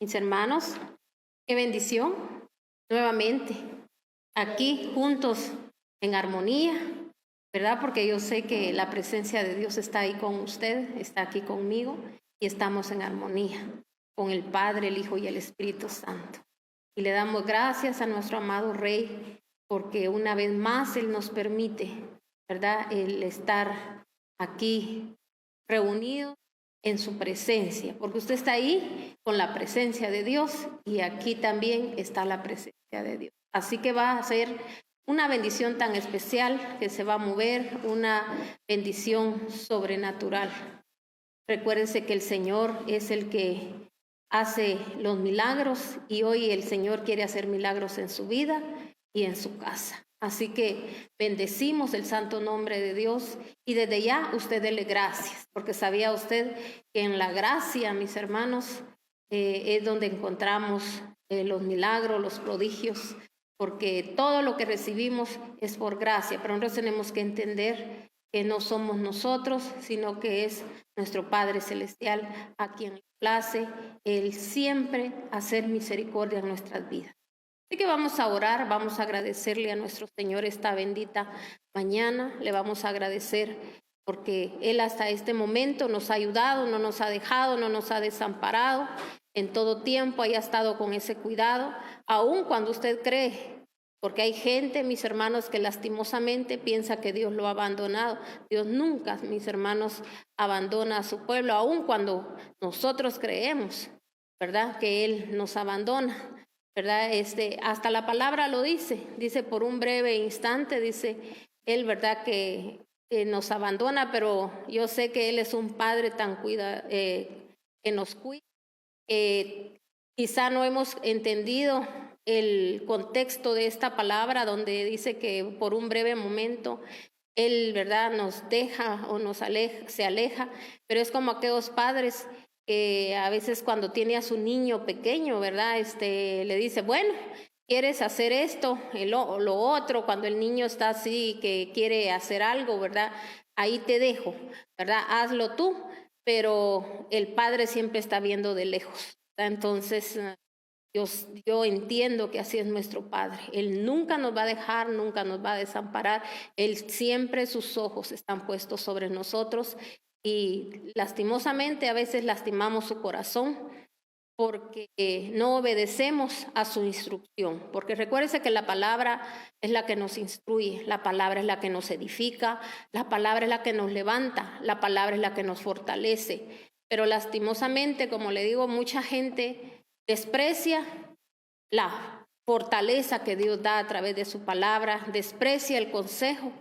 Mis hermanos, qué bendición nuevamente aquí juntos en armonía, ¿verdad? Porque yo sé que la presencia de Dios está ahí con usted, está aquí conmigo y estamos en armonía con el Padre, el Hijo y el Espíritu Santo. Y le damos gracias a nuestro amado Rey porque una vez más Él nos permite, ¿verdad? El estar aquí reunidos en su presencia, porque usted está ahí con la presencia de Dios y aquí también está la presencia de Dios. Así que va a ser una bendición tan especial que se va a mover, una bendición sobrenatural. Recuérdense que el Señor es el que hace los milagros y hoy el Señor quiere hacer milagros en su vida y en su casa. Así que bendecimos el santo nombre de Dios y desde ya usted dele gracias, porque sabía usted que en la gracia, mis hermanos, es donde encontramos los milagros, los prodigios, porque todo lo que recibimos es por gracia, pero nosotros tenemos que entender que no somos nosotros, sino que es nuestro Padre Celestial a quien le place Él siempre hacer misericordia en nuestras vidas. Así que vamos a orar, vamos a agradecerle a nuestro Señor esta bendita mañana, le vamos a agradecer porque Él hasta este momento nos ha ayudado, no nos ha dejado, no nos ha desamparado, en todo tiempo haya estado con ese cuidado, aun cuando usted cree, porque hay gente, mis hermanos, que lastimosamente piensa que Dios lo ha abandonado. Dios nunca, mis hermanos, abandona a su pueblo, aun cuando nosotros creemos, ¿verdad?, que Él nos abandona. ¿Verdad? Hasta la palabra lo dice por un breve instante, dice Él, ¿verdad?, que nos abandona, pero yo sé que Él es un Padre tan que nos cuida. Quizá no hemos entendido el contexto de esta palabra donde dice que por un breve momento Él, ¿verdad?, nos deja o se aleja, pero es como aquellos padres que a veces cuando tiene a su niño pequeño, ¿verdad?, le dice, bueno, ¿quieres hacer esto, lo otro? Cuando el niño está así, que quiere hacer algo, ¿verdad?, ahí te dejo, ¿verdad?, hazlo tú, pero el padre siempre está viendo de lejos, ¿verdad? Entonces, yo entiendo que así es nuestro Padre. Él nunca nos va a dejar, nunca nos va a desamparar. Él siempre sus ojos están puestos sobre nosotros y lastimosamente a veces lastimamos su corazón porque no obedecemos a su instrucción. Porque recuérdese que la palabra es la que nos instruye, la palabra es la que nos edifica, la palabra es la que nos levanta, la palabra es la que nos fortalece. Pero lastimosamente, como le digo, mucha gente desprecia la fortaleza que Dios da a través de su palabra, desprecia el consejo.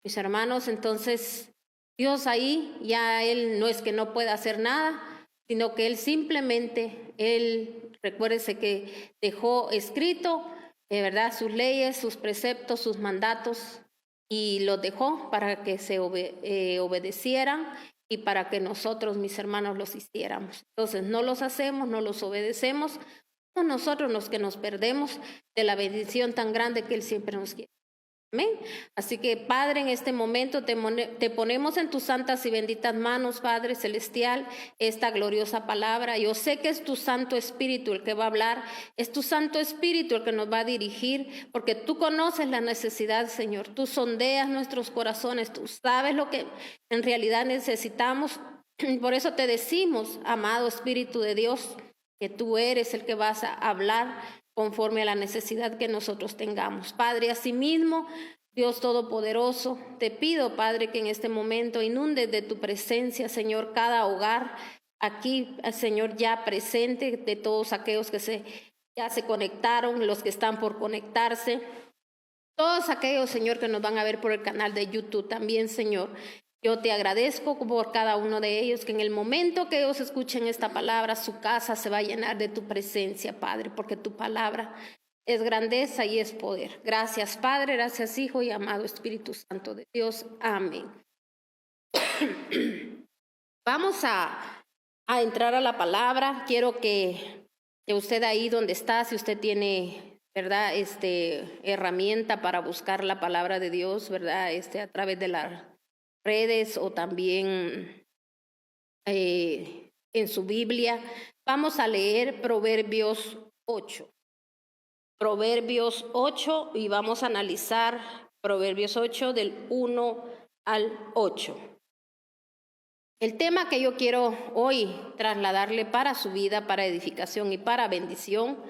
Mis hermanos, entonces Dios ahí ya Él no es que no pueda hacer nada, sino que Él simplemente, recuérdese que dejó escrito, ¿verdad?, sus leyes, sus preceptos, sus mandatos, y los dejó para que se obedecieran y para que nosotros, mis hermanos, los hiciéramos. Entonces, no los hacemos, no los obedecemos, somos nosotros los que nos perdemos de la bendición tan grande que Él siempre nos quiere. Amén. Así que, Padre, en este momento te ponemos en tus santas y benditas manos, Padre Celestial, esta gloriosa palabra. Yo sé que es tu Santo Espíritu el que va a hablar, es tu Santo Espíritu el que nos va a dirigir, porque tú conoces la necesidad, Señor. Tú sondeas nuestros corazones, tú sabes lo que en realidad necesitamos. Por eso te decimos, amado Espíritu de Dios, que tú eres el que vas a hablar conforme a la necesidad que nosotros tengamos. Padre, asimismo, Dios Todopoderoso, te pido, Padre, que en este momento inundes de tu presencia, Señor, cada hogar aquí, Señor, ya presente, de todos aquellos que ya se conectaron, los que están por conectarse, todos aquellos, Señor, que nos van a ver por el canal de YouTube también, Señor. Yo te agradezco por cada uno de ellos, que en el momento que ellos escuchen esta palabra, su casa se va a llenar de tu presencia, Padre, porque tu palabra es grandeza y es poder. Gracias, Padre, gracias, Hijo y amado Espíritu Santo de Dios. Amén. Vamos a entrar a la palabra. Quiero que usted ahí donde está, si usted tiene, ¿verdad?, herramienta para buscar la palabra de Dios, ¿verdad?, a través de las redes o también en su Biblia, vamos a leer Proverbios 8. Proverbios 8 y vamos a analizar Proverbios 8 del 1 al 8. El tema que yo quiero hoy trasladarle para su vida, para edificación y para bendición,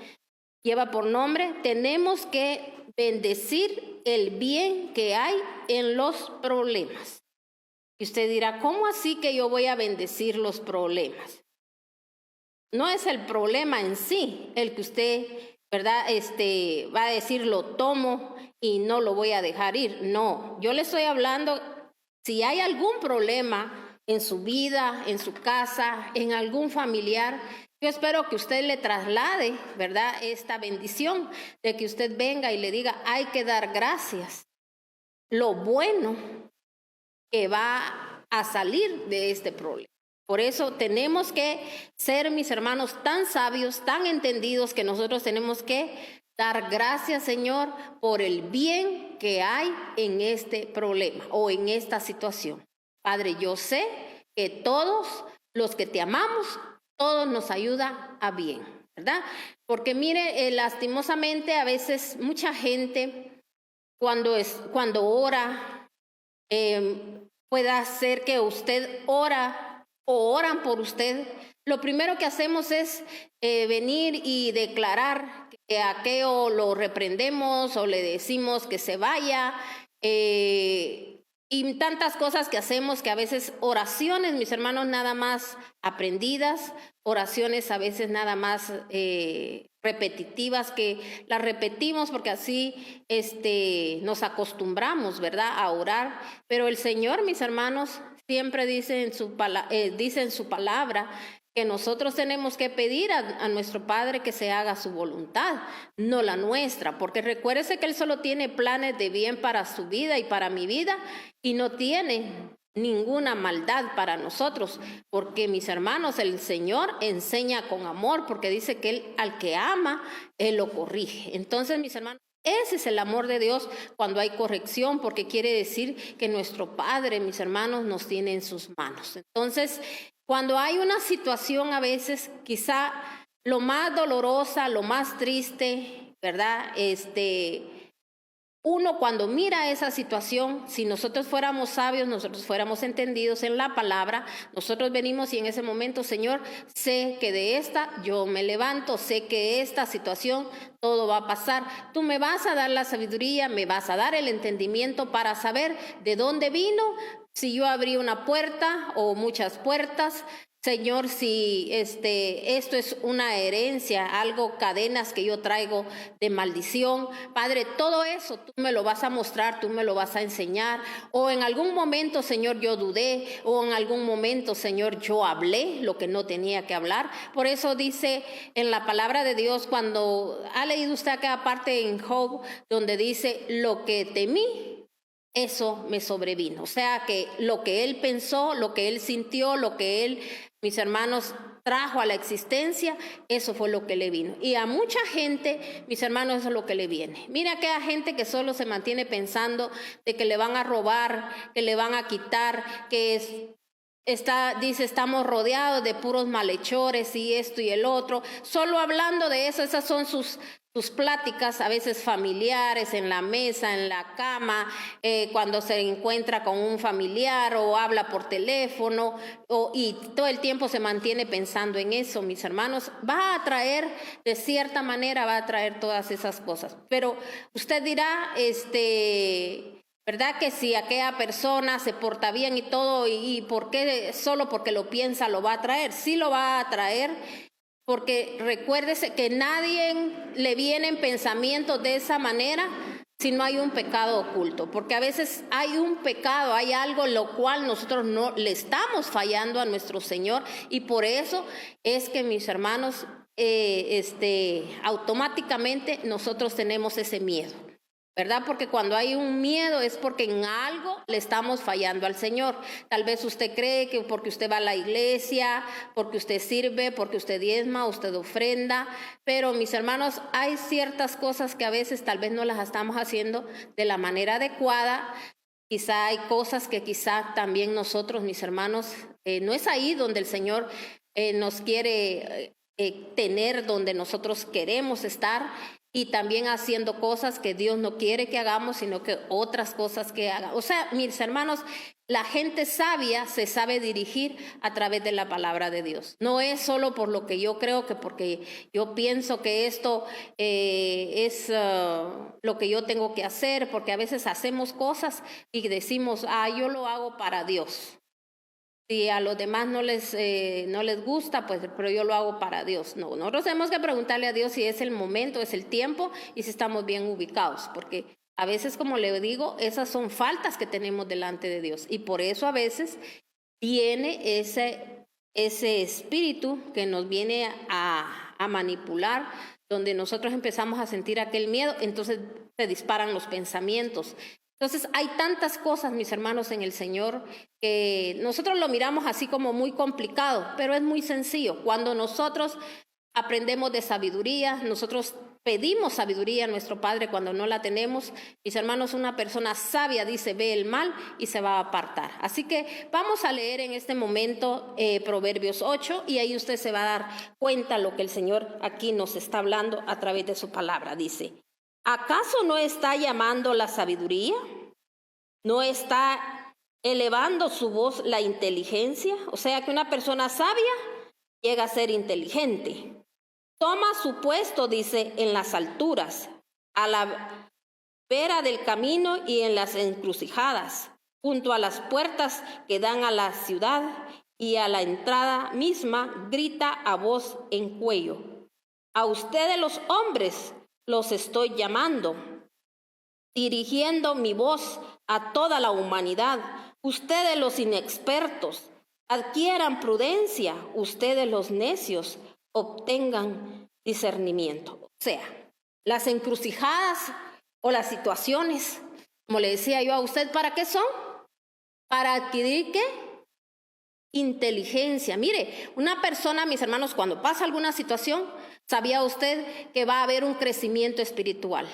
lleva por nombre: tenemos que bendecir el bien que hay en los problemas. Y usted dirá, ¿cómo así que yo voy a bendecir los problemas? No es el problema en sí el que usted, ¿verdad? Va a decir, lo tomo y no lo voy a dejar ir. No, yo le estoy hablando, si hay algún problema en su vida, en su casa, en algún familiar, yo espero que usted le traslade, ¿verdad?, esta bendición de que usted venga y le diga, hay que dar gracias. Lo bueno que va a salir de este problema. Por eso tenemos que ser, mis hermanos, tan sabios, tan entendidos, que nosotros tenemos que dar gracias, Señor, por el bien que hay en este problema o en esta situación. Padre, yo sé que todos los que te amamos, todos nos ayuda a bien, ¿verdad? Porque mire, lastimosamente a veces mucha gente cuando ora, pueda ser que usted ora o oran por usted, lo primero que hacemos es venir y declarar que a aquello lo reprendemos o le decimos que se vaya, y tantas cosas que hacemos, que a veces oraciones, mis hermanos, nada más aprendidas, oraciones a veces nada más repetitivas, que las repetimos porque así nos acostumbramos, ¿verdad?, a orar. Pero el Señor, mis hermanos, siempre dice en su palabra que nosotros tenemos que pedir a nuestro Padre que se haga su voluntad, no la nuestra, porque recuérdese que Él solo tiene planes de bien para su vida y para mi vida, y no tiene ninguna maldad para nosotros, porque, mis hermanos, el Señor enseña con amor, porque dice que Él, al que ama, Él lo corrige. Entonces, mis hermanos, ese es el amor de Dios cuando hay corrección, porque quiere decir que nuestro Padre, mis hermanos, nos tiene en sus manos. Entonces, cuando hay una situación, a veces quizá lo más dolorosa, lo más triste, ¿verdad? Uno cuando mira esa situación, si nosotros fuéramos sabios, nosotros fuéramos entendidos en la palabra, nosotros venimos y en ese momento, Señor, sé que de esta yo me levanto, sé que esta situación todo va a pasar. Tú me vas a dar la sabiduría, me vas a dar el entendimiento para saber de dónde vino, si yo abrí una puerta o muchas puertas. Señor, si esto es una herencia, algo, cadenas que yo traigo de maldición, Padre, todo eso tú me lo vas a mostrar, tú me lo vas a enseñar. O en algún momento, Señor, yo dudé, o en algún momento, Señor, yo hablé lo que no tenía que hablar. Por eso dice en la palabra de Dios, cuando ha leído usted acá parte en Job, donde dice, lo que temí, eso me sobrevino. O sea que lo que él pensó, lo que él sintió, lo que él, mis hermanos, trajo a la existencia, eso fue lo que le vino. Y a mucha gente, mis hermanos, eso es lo que le viene. Mira aquella gente que solo se mantiene pensando de que le van a robar, que le van a quitar, que dice, estamos rodeados de puros malhechores y esto y el otro. Solo hablando de eso, esas son sus pláticas, a veces familiares, en la mesa, en la cama, cuando se encuentra con un familiar o habla por teléfono, y todo el tiempo se mantiene pensando en eso, mis hermanos. Va a atraer, de cierta manera, va a atraer todas esas cosas. Pero usted dirá, ¿verdad que si aquella persona se porta bien y todo, y por qué solo porque lo piensa lo va a atraer? Sí lo va a atraer, porque recuérdese que nadie le vienen pensamientos de esa manera si no hay un pecado oculto, porque a veces hay un pecado, hay algo en lo cual nosotros no le estamos fallando a nuestro Señor, y por eso es que, mis hermanos, automáticamente nosotros tenemos ese miedo, ¿verdad? Porque cuando hay un miedo es porque en algo le estamos fallando al Señor. Tal vez usted cree que porque usted va a la iglesia, porque usted sirve, porque usted diezma, usted ofrenda, pero, mis hermanos, hay ciertas cosas que a veces tal vez no las estamos haciendo de la manera adecuada, Quizá hay cosas que quizá también nosotros, mis hermanos, no es ahí donde el Señor nos quiere tener, donde nosotros queremos estar, y también haciendo cosas que Dios no quiere que hagamos, sino que otras cosas que hagan. O sea, mis hermanos, la gente sabia se sabe dirigir a través de la palabra de Dios. No es solo por lo que yo creo, que porque yo pienso que esto es lo que yo tengo que hacer, porque a veces hacemos cosas y decimos, yo lo hago para Dios. Si a los demás no les gusta, pues, pero yo lo hago para Dios. No, nosotros tenemos que preguntarle a Dios si es el momento, es el tiempo y si estamos bien ubicados, porque a veces, como le digo, esas son faltas que tenemos delante de Dios, y por eso a veces viene ese espíritu que nos viene a manipular, donde nosotros empezamos a sentir aquel miedo, entonces se disparan los pensamientos. Entonces hay tantas cosas, mis hermanos, en el Señor, que nosotros lo miramos así como muy complicado, pero es muy sencillo. Cuando nosotros aprendemos de sabiduría, nosotros pedimos sabiduría a nuestro Padre cuando no la tenemos. Mis hermanos, una persona sabia dice, ve el mal y se va a apartar. Así que vamos a leer en este momento Proverbios 8, y ahí usted se va a dar cuenta lo que el Señor aquí nos está hablando a través de su palabra. Dice: ¿acaso no está llamando la sabiduría? ¿No está elevando su voz la inteligencia? O sea que una persona sabia llega a ser inteligente. Toma su puesto, dice, en las alturas, a la vera del camino y en las encrucijadas, junto a las puertas que dan a la ciudad, y a la entrada misma grita a voz en cuello: a ustedes los hombres los estoy llamando, dirigiendo mi voz a toda la humanidad. Ustedes los inexpertos, adquieran prudencia. Ustedes los necios, obtengan discernimiento. O sea, las encrucijadas o las situaciones, como le decía yo a usted, ¿para qué son? Para adquirir, ¿qué? Inteligencia. Mire, una persona, mis hermanos, cuando pasa alguna situación, ¿sabía usted que va a haber un crecimiento espiritual?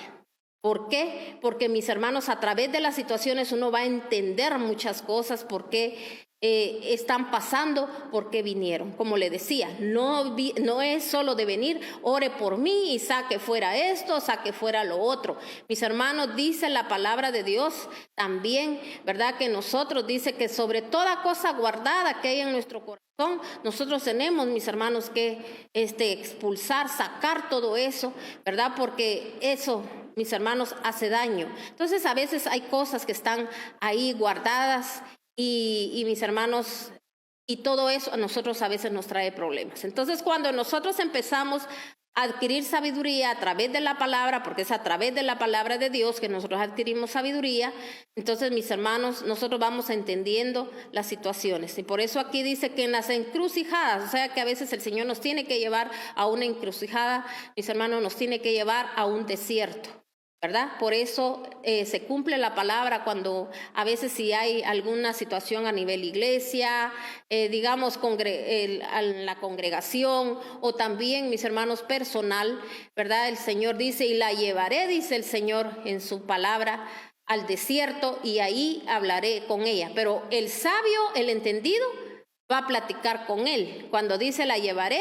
¿Por qué? Porque, mis hermanos, a través de las situaciones uno va a entender muchas cosas, por qué están pasando, por qué vinieron. Como le decía, no es solo de venir, ore por mí y saque fuera esto, saque fuera lo otro. Mis hermanos, dice la palabra de Dios también, ¿verdad? Que nosotros, dice que sobre toda cosa guardada que hay en nuestro corazón, nosotros tenemos, mis hermanos, que expulsar, sacar todo eso, ¿verdad? Porque eso, mis hermanos, hace daño. Entonces a veces hay cosas que están ahí guardadas y mis hermanos, y todo eso a nosotros a veces nos trae problemas. Entonces cuando nosotros empezamos a adquirir sabiduría a través de la palabra, porque es a través de la palabra de Dios que nosotros adquirimos sabiduría, entonces, mis hermanos, nosotros vamos entendiendo las situaciones. Y por eso aquí dice que en las encrucijadas, o sea que a veces el Señor nos tiene que llevar a una encrucijada, mis hermanos, nos tiene que llevar a un desierto, ¿verdad? Por eso se cumple la palabra cuando a veces si hay alguna situación a nivel iglesia, digamos la congregación, o también, mis hermanos, personal, ¿verdad? El Señor dice: y la llevaré, dice el Señor en su palabra, al desierto, y ahí hablaré con ella. Pero el sabio, el entendido, va a platicar con él. Cuando dice la llevaré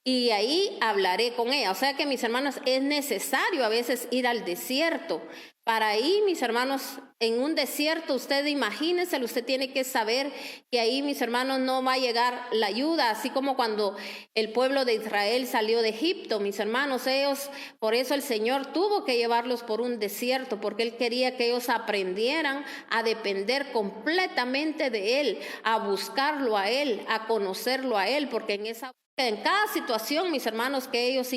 y ahí hablaré con ella. O sea que, mis hermanos, es necesario a veces ir al desierto. Para ahí, mis hermanos, en un desierto, usted imagínese, usted tiene que saber que ahí, mis hermanos, no va a llegar la ayuda, así como cuando el pueblo de Israel salió de Egipto, mis hermanos, por eso el Señor tuvo que llevarlos por un desierto, porque Él quería que ellos aprendieran a depender completamente de Él, a buscarlo a Él, a conocerlo a Él, porque en cada situación, mis hermanos, que ellos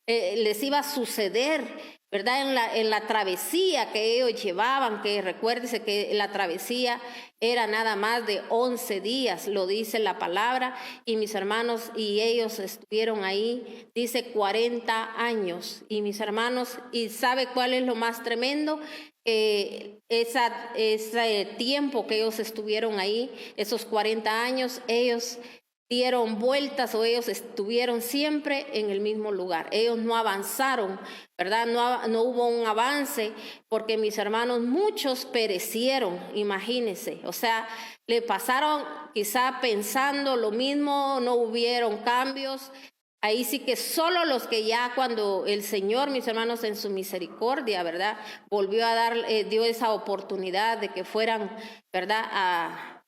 les iba a suceder, ¿verdad? En la travesía que ellos llevaban, que recuérdese que la travesía era nada más de 11 días, lo dice la palabra, y mis hermanos, y ellos estuvieron ahí, dice 40 años, y mis hermanos, y ¿sabe cuál es lo más tremendo? Ese tiempo que ellos estuvieron ahí, esos 40 años, ellos dieron vueltas o ellos estuvieron siempre en el mismo lugar. Ellos no avanzaron, ¿verdad? No hubo un avance porque mis hermanos, muchos perecieron, imagínense. O sea, le pasaron quizá pensando lo mismo, no hubieron cambios. Ahí sí que solo los que ya cuando el Señor, mis hermanos, en su misericordia, ¿verdad? Volvió a dar, dio esa oportunidad de que fueran, ¿verdad? A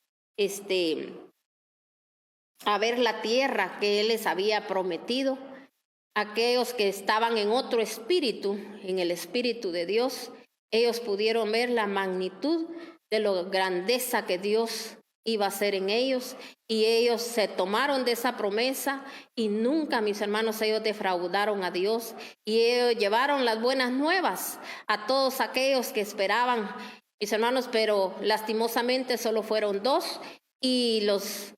ver la tierra que Él les había prometido. Aquellos que estaban en otro espíritu, en el espíritu de Dios, ellos pudieron ver la magnitud de la grandeza que Dios iba a hacer en ellos, y ellos se tomaron de esa promesa y nunca, mis hermanos, ellos defraudaron a Dios, y ellos llevaron las buenas nuevas a todos aquellos que esperaban, mis hermanos, pero lastimosamente solo fueron 2, y los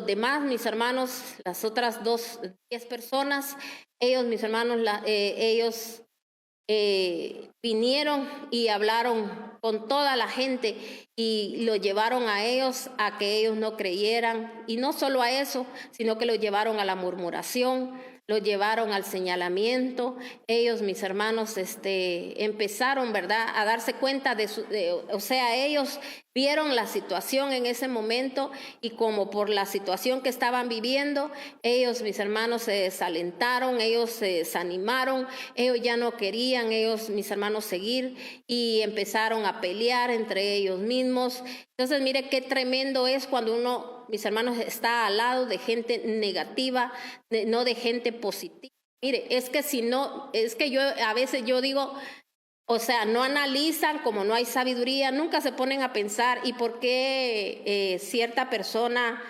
demás, mis hermanos, las otras 10 personas, ellos, mis hermanos, ellos vinieron y hablaron con toda la gente y lo llevaron a ellos a que ellos no creyeran, y no solo a eso, sino que lo llevaron a la murmuración, lo llevaron al señalamiento. Ellos, mis hermanos, empezaron, ¿verdad?, a darse cuenta o sea, ellos vieron la situación en ese momento, y como por la situación que estaban viviendo, ellos, mis hermanos, se desalentaron, ellos se desanimaron, ellos ya no querían, ellos, mis hermanos, seguir, y empezaron a pelear entre ellos mismos. Entonces, mire qué tremendo es cuando uno, mis hermanos, está al lado de gente negativa, no de gente positiva. Mire, es que si no, es que yo a veces yo digo, o sea, no analizan, como no hay sabiduría, nunca se ponen a pensar y por qué cierta persona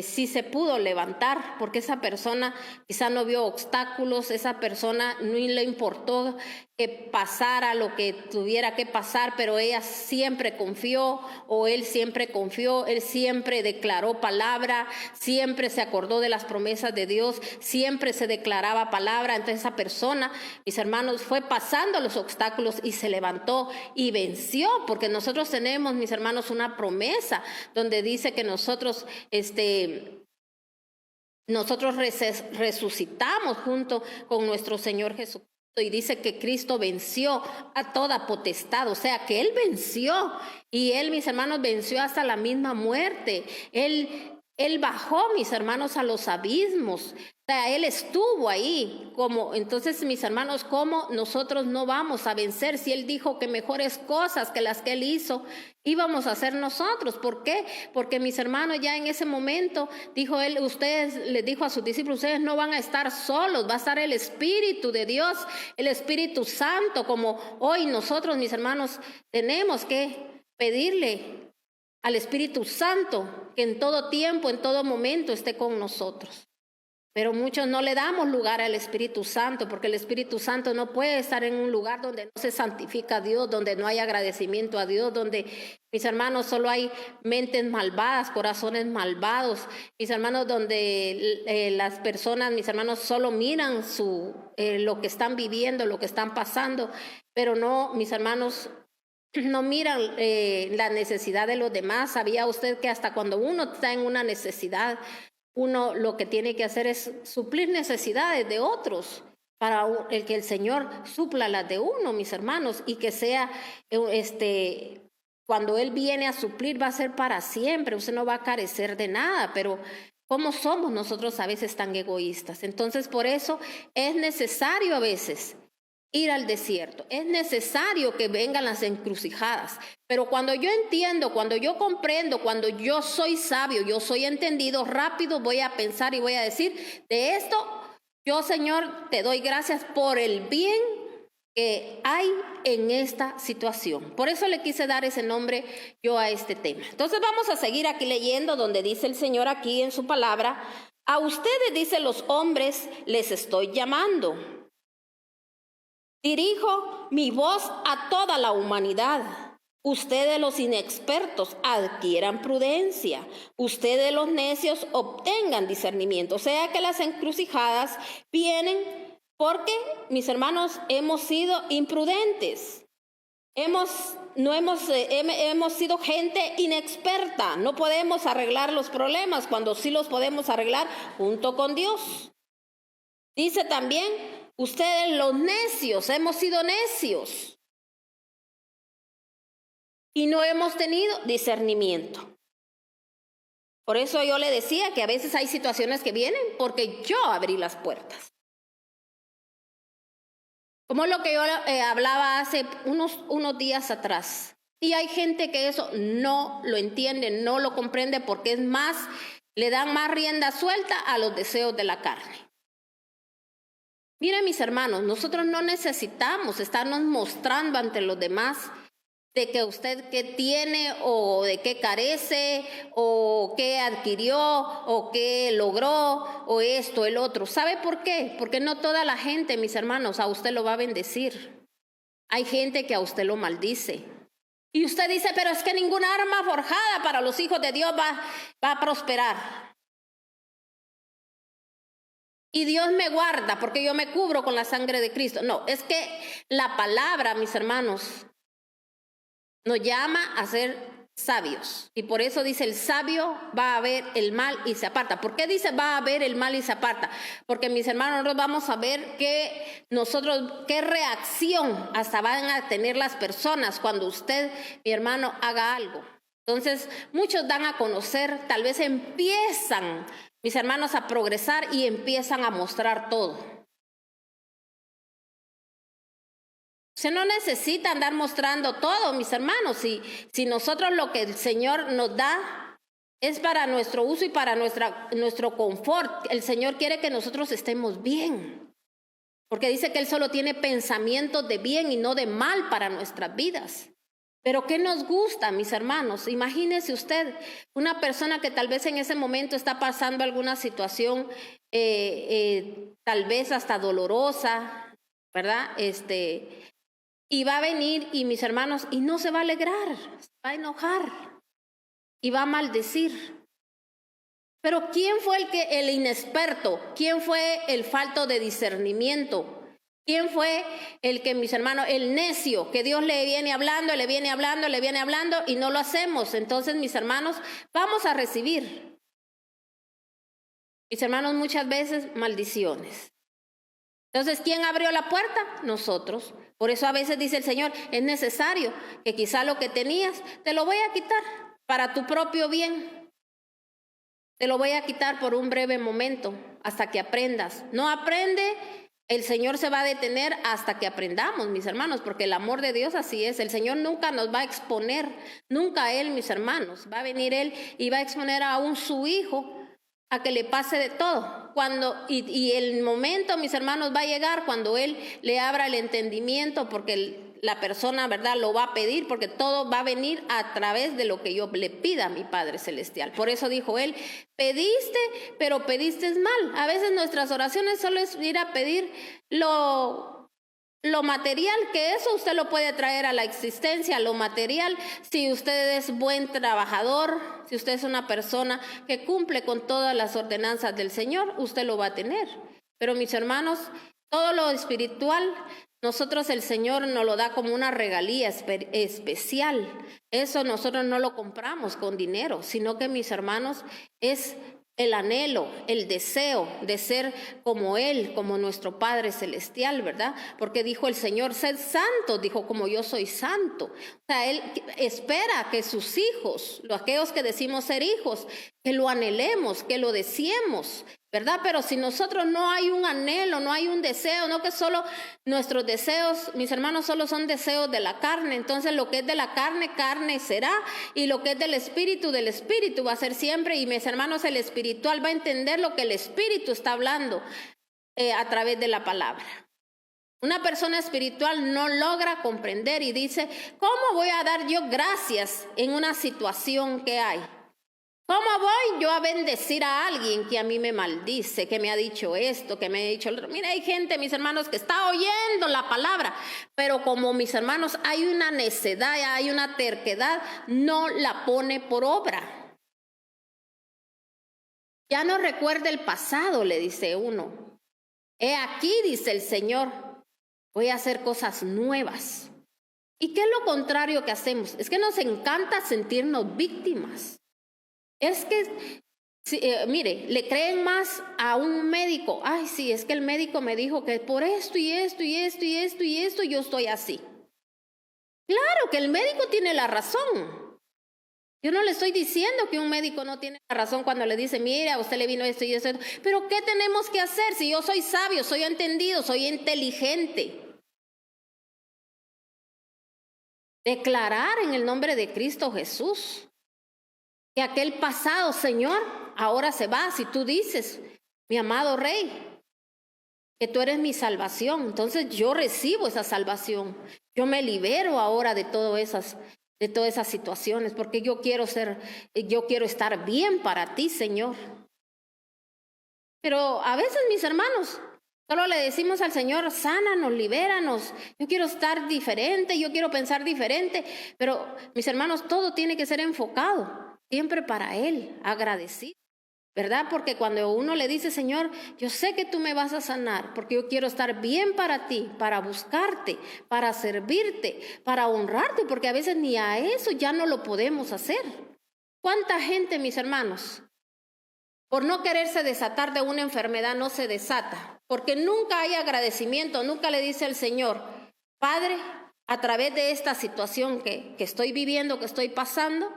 sí se pudo levantar, porque esa persona quizá no vio obstáculos, esa persona no le importó que pasara lo que tuviera que pasar, pero ella siempre confió, o él siempre confió, él siempre declaró palabra, siempre se acordó de las promesas de Dios, siempre se declaraba palabra. Entonces esa persona, mis hermanos, fue pasando los obstáculos y se levantó y venció, porque nosotros tenemos, mis hermanos, una promesa donde dice que nosotros resucitamos junto con nuestro Señor Jesucristo, y dice que Cristo venció a toda potestad, o sea que Él venció, y Él, mis hermanos, venció hasta la misma muerte. Él bajó, mis hermanos, a los abismos. O sea, Él estuvo ahí. Entonces, mis hermanos, ¿cómo nosotros no vamos a vencer si Él dijo que mejores cosas que las que Él hizo íbamos a hacer nosotros? ¿Por qué? Porque, mis hermanos, ya en ese momento dijo Él, les dijo a sus discípulos, ustedes no van a estar solos, va a estar el Espíritu de Dios, el Espíritu Santo, como hoy nosotros, mis hermanos, tenemos que pedirle al Espíritu Santo que en todo tiempo, en todo momento esté con nosotros. Pero muchos no le damos lugar al Espíritu Santo, porque el Espíritu Santo no puede estar en un lugar donde no se santifica a Dios, donde no hay agradecimiento a Dios, donde, mis hermanos, solo hay mentes malvadas, corazones malvados, mis hermanos, donde las personas, mis hermanos, solo miran lo que están viviendo, lo que están pasando, pero no, mis hermanos, no miran la necesidad de los demás. ¿Sabía usted que hasta cuando uno está en una necesidad, uno lo que tiene que hacer es suplir necesidades de otros para el que el Señor supla las de uno, mis hermanos, y que sea, cuando Él viene a suplir va a ser para siempre, usted no va a carecer de nada? Pero ¿cómo somos nosotros a veces tan egoístas? Entonces, por eso es necesario a veces ir al desierto, es necesario que vengan las encrucijadas, pero cuando yo entiendo, cuando yo comprendo, cuando yo soy sabio, yo soy entendido, rápido voy a pensar y voy a decir, de esto, yo, Señor, te doy gracias por el bien que hay en esta situación. Por eso le quise dar ese nombre yo a este tema. Entonces vamos a seguir aquí leyendo donde dice el Señor aquí en su palabra, a ustedes, dice, los hombres les estoy llamando. Dirijo mi voz a toda la humanidad. Ustedes, los inexpertos, adquieran prudencia. Ustedes, los necios, obtengan discernimiento. O sea que las encrucijadas vienen porque, mis hermanos, hemos sido imprudentes. hemos sido gente inexperta. No podemos arreglar los problemas cuando sí los podemos arreglar junto con Dios. Dice también, ustedes los necios, hemos sido necios y no hemos tenido discernimiento. Por eso yo le decía que a veces hay situaciones que vienen porque yo abrí las puertas. Como lo que yo hablaba hace unos días atrás. Y hay gente que eso no lo entiende, no lo comprende porque es más, le dan más rienda suelta a los deseos de la carne. Miren mis hermanos, nosotros no necesitamos estarnos mostrando ante los demás de que usted qué tiene o de qué carece o qué adquirió o qué logró o esto, el otro. ¿Sabe por qué? Porque no toda la gente, mis hermanos, a usted lo va a bendecir. Hay gente que a usted lo maldice. Y usted dice, pero es que ninguna arma forjada para los hijos de Dios va a prosperar. Y Dios me guarda porque yo me cubro con la sangre de Cristo. No, es que la palabra, mis hermanos, nos llama a ser sabios. Y por eso dice, el sabio va a ver el mal y se aparta. ¿Por qué dice va a ver el mal y se aparta? Porque mis hermanos, nosotros vamos a ver qué reacción hasta van a tener las personas cuando usted, mi hermano, haga algo. Entonces, muchos dan a conocer, tal vez empiezan, mis hermanos, a progresar y empiezan a mostrar todo. Usted no necesita andar mostrando todo, mis hermanos. Si nosotros lo que el Señor nos da es para nuestro uso y para nuestro confort. El Señor quiere que nosotros estemos bien. Porque dice que Él solo tiene pensamientos de bien y no de mal para nuestras vidas. Pero ¿qué nos gusta, mis hermanos? Imagínese usted, una persona que tal vez en ese momento está pasando alguna situación, tal vez hasta dolorosa, ¿verdad? Y va a venir, y mis hermanos, y no se va a alegrar, se va a enojar y va a maldecir. Pero ¿quién fue el inexperto? ¿Quién fue el falto de discernimiento? ¿Quién fue el que, mis hermanos, el necio, que Dios le viene hablando y no lo hacemos? Entonces, mis hermanos, vamos a recibir, mis hermanos, muchas veces maldiciones. Entonces, ¿quién abrió la puerta? Nosotros. Por eso a veces dice el Señor, es necesario que quizá lo que tenías, te lo voy a quitar para tu propio bien. Te lo voy a quitar por un breve momento hasta que aprendas. No aprende, el Señor se va a detener hasta que aprendamos, mis hermanos, porque el amor de Dios así es. El Señor nunca nos va a exponer, nunca Él, mis hermanos. Va a venir Él y va a exponer aún su Hijo a que le pase de todo. Y el momento, mis hermanos, va a llegar cuando Él le abra el entendimiento, porque la persona, ¿verdad?, lo va a pedir, porque todo va a venir a través de lo que yo le pida a mi Padre Celestial. Por eso dijo Él, pediste, pero pediste mal. A veces nuestras oraciones solo es ir a pedir lo material, que eso usted lo puede traer a la existencia, lo material. Si usted es buen trabajador, si usted es una persona que cumple con todas las ordenanzas del Señor, usted lo va a tener. Pero mis hermanos, todo lo espiritual, nosotros el Señor nos lo da como una regalía especial. Eso nosotros no lo compramos con dinero, sino que, mis hermanos, es el anhelo, el deseo de ser como Él, como nuestro Padre Celestial, ¿verdad? Porque dijo el Señor, sed santos, dijo, como yo soy santo. O sea, Él espera que sus hijos, aquellos que decimos ser hijos, que lo anhelemos, que lo deseemos, ¿verdad? Pero si nosotros no hay un anhelo, no hay un deseo, no que solo nuestros deseos, mis hermanos, solo son deseos de la carne, entonces lo que es de la carne, carne será, y lo que es del espíritu va a ser siempre. Y mis hermanos, el espiritual va a entender lo que el espíritu está hablando a través de la palabra. Una persona espiritual no logra comprender y dice, ¿cómo voy a dar yo gracias en una situación que hay? ¿Cómo voy yo a bendecir a alguien que a mí me maldice, que me ha dicho esto, que me ha dicho lo otro? Mira, hay gente, mis hermanos, que está oyendo la palabra, pero como, mis hermanos, hay una necedad, hay una terquedad, no la pone por obra. Ya no recuerda el pasado, le dice uno. He aquí, dice el Señor, voy a hacer cosas nuevas. ¿Y qué es lo contrario que hacemos? Es que nos encanta sentirnos víctimas. Es que, mire, le creen más a un médico. Ay, sí, es que el médico me dijo que por esto y esto y esto y esto y esto yo estoy así. Claro que el médico tiene la razón. Yo no le estoy diciendo que un médico no tiene la razón cuando le dice, mire, a usted le vino esto y esto. Pero ¿qué tenemos que hacer si yo soy sabio, soy entendido, soy inteligente? Declarar en el nombre de Cristo Jesús que aquel pasado, Señor, ahora se va. Si tú dices, mi amado Rey, que tú eres mi salvación, entonces yo recibo esa salvación. Yo me libero ahora de todas esas situaciones, porque yo quiero estar bien para ti, Señor. Pero a veces, mis hermanos, solo le decimos al Señor, sánanos, libéranos. Yo quiero estar diferente, yo quiero pensar diferente. Pero, mis hermanos, todo tiene que ser enfocado siempre para Él, agradecido. ¿Verdad? Porque cuando uno le dice, Señor, yo sé que tú me vas a sanar, porque yo quiero estar bien para ti, para buscarte, para servirte, para honrarte, porque a veces ni a eso ya no lo podemos hacer. ¿Cuánta gente, mis hermanos, por no quererse desatar de una enfermedad no se desata? Porque nunca hay agradecimiento, nunca le dice al Señor, Padre, a través de esta situación que estoy viviendo, que estoy pasando,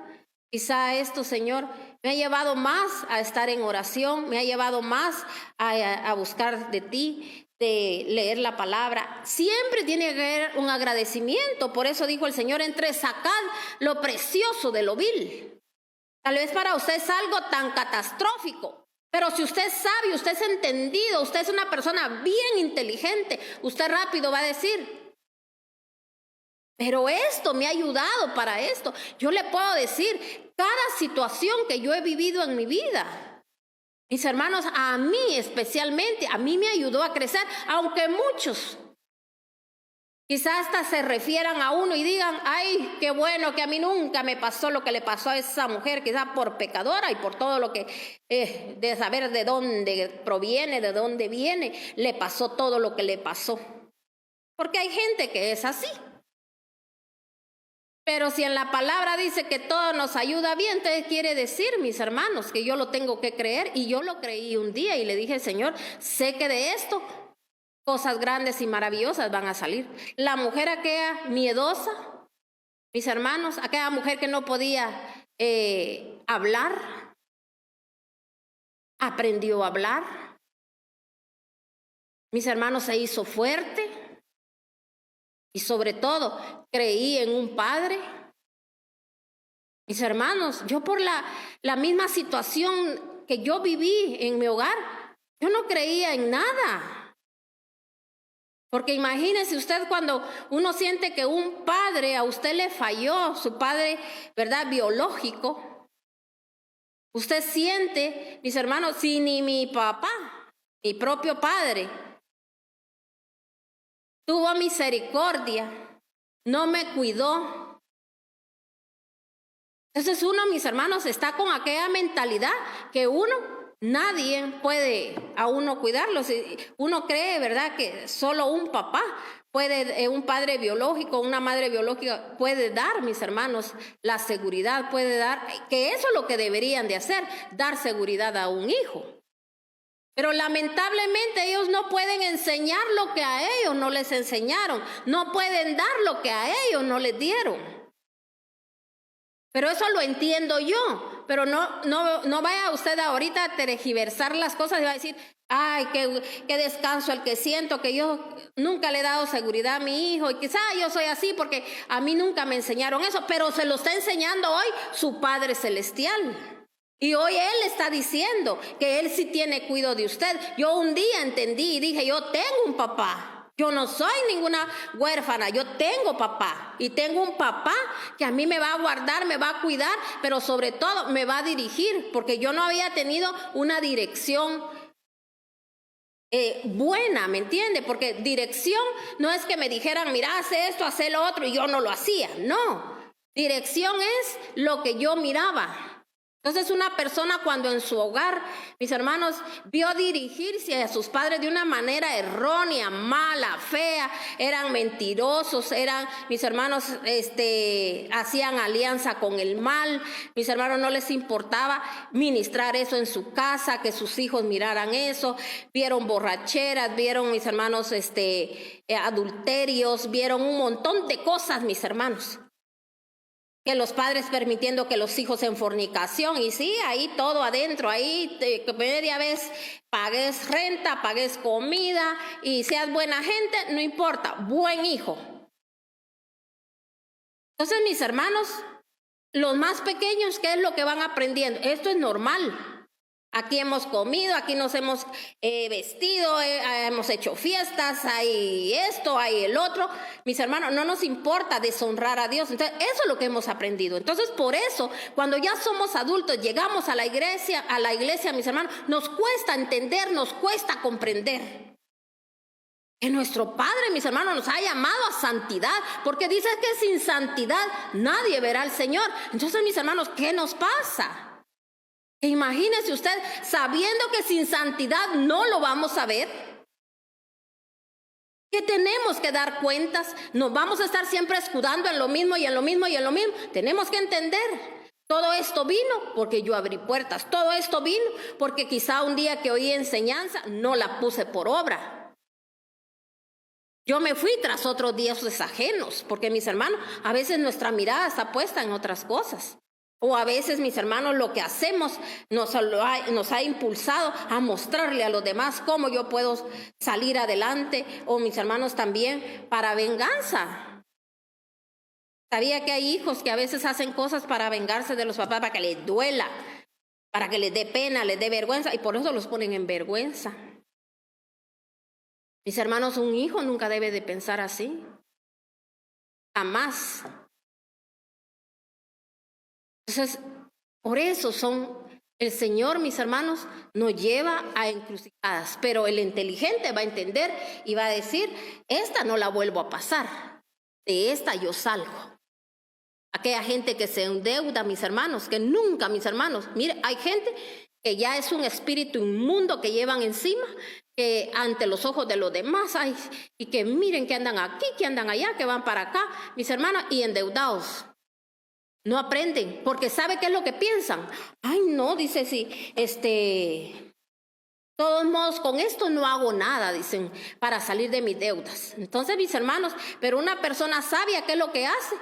quizá esto, Señor, me ha llevado más a estar en oración, me ha llevado más a buscar de ti, de leer la palabra. Siempre tiene que haber un agradecimiento. Por eso dijo el Señor, sacad lo precioso de lo vil. Tal vez para usted es algo tan catastrófico, pero si usted es sabio, usted es entendido, usted es una persona bien inteligente, usted rápido va a decir, pero esto me ha ayudado para esto. Yo le puedo decir cada situación que yo he vivido en mi vida. Mis hermanos, a mí especialmente, a mí me ayudó a crecer, aunque muchos quizás hasta se refieran a uno y digan, ay, qué bueno que a mí nunca me pasó lo que le pasó a esa mujer, quizás por pecadora y por todo lo que, de saber de dónde proviene, de dónde viene, le pasó todo lo que le pasó. Porque hay gente que es así. Pero si en la palabra dice que todo nos ayuda bien, entonces quiere decir, mis hermanos, que yo lo tengo que creer. Y yo lo creí un día y le dije, Señor, sé que de esto cosas grandes y maravillosas van a salir. La mujer aquella miedosa, mis hermanos, aquella mujer que no podía hablar, aprendió a hablar. Mis hermanos, se hizo fuerte. Y sobre todo, creí en un Padre. Mis hermanos, yo por la misma situación que yo viví en mi hogar, yo no creía en nada. Porque imagínese usted cuando uno siente que un padre a usted le falló, su padre, ¿verdad?, biológico. Usted siente, mis hermanos, si ni mi papá, mi propio padre, tuvo misericordia, no me cuidó. Entonces uno, mis hermanos, está con aquella mentalidad que nadie puede a uno cuidarlo. Uno cree, ¿verdad?, que solo un papá puede, un padre biológico, una madre biológica puede dar, mis hermanos, la seguridad, puede dar, que eso es lo que deberían de hacer, dar seguridad a un hijo. Pero lamentablemente ellos no pueden enseñar lo que a ellos no les enseñaron. No pueden dar lo que a ellos no les dieron. Pero eso lo entiendo yo. Pero no vaya usted ahorita a tergiversar las cosas y va a decir, ay, qué descanso el que siento, que yo nunca le he dado seguridad a mi hijo. Y quizá yo soy así porque a mí nunca me enseñaron eso. Pero se lo está enseñando hoy su Padre Celestial. Y hoy Él está diciendo que Él sí tiene cuidado de usted. Yo un día entendí y dije, yo tengo un papá. Yo no soy ninguna huérfana, yo tengo papá. Y tengo un papá que a mí me va a guardar, me va a cuidar, pero sobre todo me va a dirigir. Porque yo no había tenido una dirección buena, ¿me entiende? Porque dirección no es que me dijeran, mira, hace esto, hace lo otro, y yo no lo hacía. No, dirección es lo que yo miraba. Entonces una persona cuando en su hogar, mis hermanos, vio dirigirse a sus padres de una manera errónea, mala, fea, eran mentirosos, mis hermanos, hacían alianza con el mal, mis hermanos no les importaba ministrar eso en su casa, que sus hijos miraran eso, vieron borracheras, vieron, mis hermanos, adulterios, vieron un montón de cosas, mis hermanos. Que los padres permitiendo que los hijos en fornicación, y sí, ahí todo adentro, ahí media vez pagues renta, pagues comida, y seas buena gente, no importa, buen hijo. Entonces, mis hermanos, los más pequeños, ¿qué es lo que van aprendiendo? Esto es normal. Aquí hemos comido, aquí nos hemos vestido, hemos hecho fiestas, hay esto, hay el otro. Mis hermanos, no nos importa deshonrar a Dios. Entonces, eso es lo que hemos aprendido. Entonces, por eso, cuando ya somos adultos, llegamos a la iglesia, mis hermanos, nos cuesta entender, nos cuesta comprender. Que nuestro Padre, mis hermanos, nos ha llamado a santidad, porque dice que sin santidad nadie verá al Señor. Entonces, mis hermanos, ¿qué nos pasa? Imagínese usted sabiendo que sin santidad no lo vamos a ver, que tenemos que dar cuentas, nos vamos a estar siempre escudando en lo mismo y en lo mismo y en lo mismo. Tenemos que entender, todo esto vino porque yo abrí puertas, todo esto vino porque quizá un día que oí enseñanza no la puse por obra. Yo me fui tras otros dioses ajenos, porque mis hermanos, a veces nuestra mirada está puesta en otras cosas. O a veces, mis hermanos, lo que hacemos nos ha impulsado a mostrarle a los demás cómo yo puedo salir adelante, o mis hermanos también para venganza. Sabía que hay hijos que a veces hacen cosas para vengarse de los papás, para que les duela, para que les dé pena, les dé vergüenza, y por eso los ponen en vergüenza. Mis hermanos, un hijo nunca debe de pensar así. Jamás. Entonces, por eso el Señor, mis hermanos, nos lleva a encrucijadas, pero el inteligente va a entender y va a decir, esta no la vuelvo a pasar, de esta yo salgo. Aquella gente que se endeuda, mis hermanos, que nunca, mis hermanos, mire, hay gente que ya es un espíritu inmundo que llevan encima, que ante los ojos de los demás hay, y que miren que andan aquí, que andan allá, que van para acá, mis hermanos, y endeudados. No aprenden, porque ¿sabe qué es lo que piensan? Ay, no, dice, sí, de todos modos, con esto no hago nada, dicen, para salir de mis deudas. Entonces, mis hermanos, pero una persona sabia, ¿qué es lo que hace?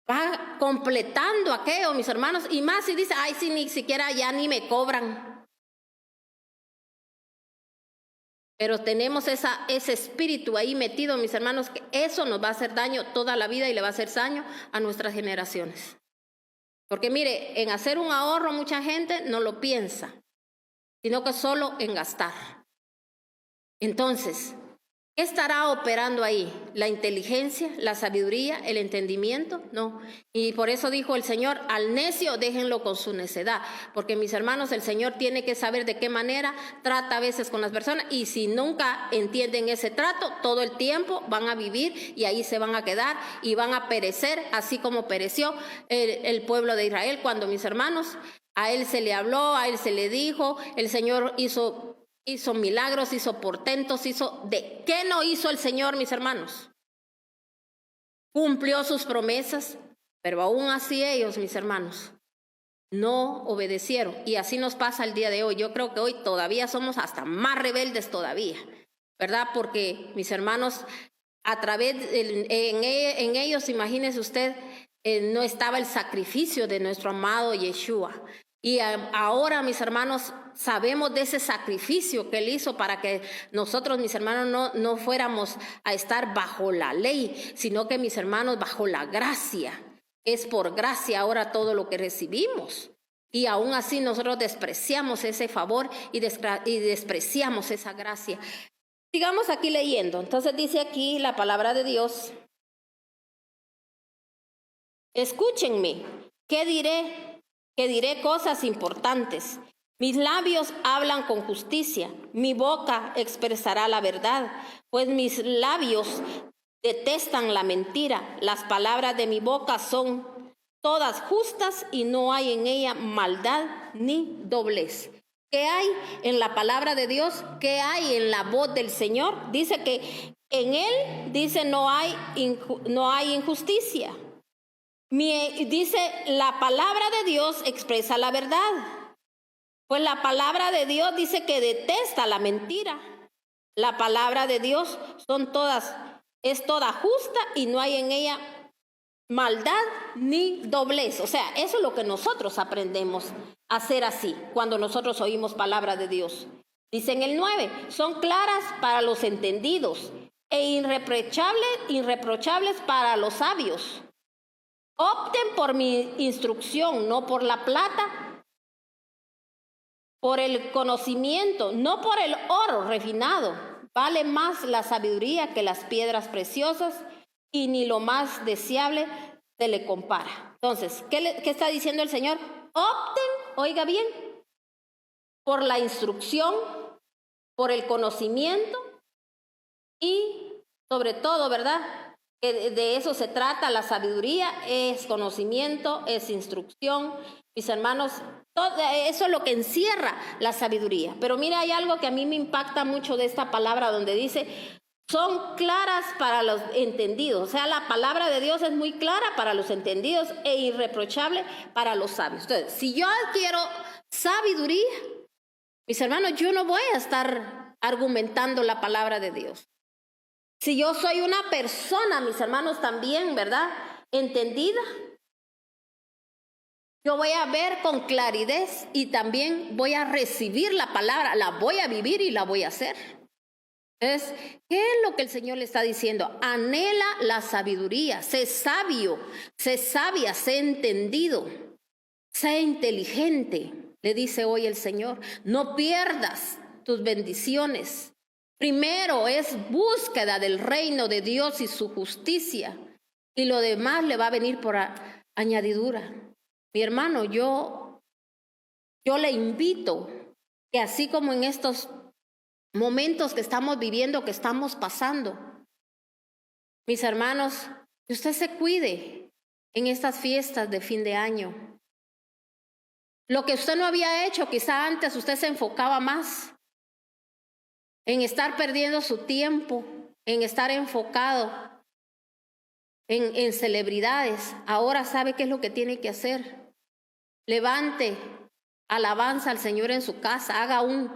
Va completando aquello, mis hermanos, y más si dice, ay, sí, ni siquiera ya ni me cobran. Pero tenemos ese espíritu ahí metido, mis hermanos, que eso nos va a hacer daño toda la vida y le va a hacer daño a nuestras generaciones. Porque mire, en hacer un ahorro mucha gente no lo piensa, sino que solo en gastar. Entonces, ¿qué estará operando ahí? ¿La inteligencia, la sabiduría, el entendimiento? No. Y por eso dijo el Señor, al necio déjenlo con su necedad. Porque mis hermanos, el Señor tiene que saber de qué manera trata a veces con las personas. Y si nunca entienden ese trato, todo el tiempo van a vivir y ahí se van a quedar y van a perecer, así como pereció el pueblo de Israel. Cuando mis hermanos, a él se le habló, a él se le dijo, el Señor hizo milagros, hizo portentos, ¿de qué no hizo el Señor, mis hermanos? Cumplió sus promesas, pero aún así ellos, mis hermanos, no obedecieron. Y así nos pasa el día de hoy. Yo creo que hoy todavía somos hasta más rebeldes todavía, ¿verdad? Porque, mis hermanos, a través, en ellos, imagínese usted, no estaba el sacrificio de nuestro amado Yeshua. Y ahora, mis hermanos, sabemos de ese sacrificio que Él hizo para que nosotros, mis hermanos, no fuéramos a estar bajo la ley, sino que, mis hermanos, bajo la gracia. Es por gracia ahora todo lo que recibimos. Y aún así nosotros despreciamos ese favor y despreciamos esa gracia. Sigamos aquí leyendo. Entonces dice aquí la palabra de Dios. Escúchenme, ¿qué diré? Que diré cosas importantes. Mis labios hablan con justicia, mi boca expresará la verdad, pues mis labios detestan la mentira, las palabras de mi boca son todas justas y no hay en ella maldad ni doblez. ¿Qué hay en la palabra de Dios? ¿Qué hay en la voz del Señor? Dice que en Él, dice, no hay injusticia. Dice, la palabra de Dios expresa la verdad. Pues la palabra de Dios dice que detesta la mentira. La palabra de Dios es toda justa y no hay en ella maldad ni doblez. O sea, eso es lo que nosotros aprendemos a hacer así cuando nosotros oímos palabra de Dios. Dice en el 9, son claras para los entendidos e irreprochables para los sabios. Opten por mi instrucción, no por la plata, por el conocimiento, no por el oro refinado. Vale más la sabiduría que las piedras preciosas y ni lo más deseable se le compara. Entonces, ¿qué está diciendo el Señor? Opten, oiga bien, por la instrucción, por el conocimiento y sobre todo, ¿verdad? Que de eso se trata, la sabiduría es conocimiento, es instrucción. Mis hermanos, todo eso es lo que encierra la sabiduría. Pero mira, hay algo que a mí me impacta mucho de esta palabra donde dice, son claras para los entendidos. O sea, la palabra de Dios es muy clara para los entendidos e irreprochable para los sabios. Entonces, si yo adquiero sabiduría, mis hermanos, yo no voy a estar argumentando la palabra de Dios. Si yo soy una persona, mis hermanos, también, ¿verdad?, entendida, yo voy a ver con claridad y también voy a recibir la palabra, la voy a vivir y la voy a hacer. Entonces, ¿qué es lo que el Señor le está diciendo? Anhela la sabiduría, sé sabio, sé sabia, sé entendido, sé inteligente, le dice hoy el Señor. No pierdas tus bendiciones. Primero es búsqueda del reino de Dios y su justicia, y lo demás le va a venir por añadidura. Mi hermano, yo le invito que así como en estos momentos que estamos viviendo, que estamos pasando, mis hermanos, que usted se cuide en estas fiestas de fin de año. Lo que usted no había hecho, quizá antes usted se enfocaba más en estar perdiendo su tiempo, en estar enfocado en celebridades. Ahora sabe qué es lo que tiene que hacer. Levante alabanza al Señor en su casa, haga un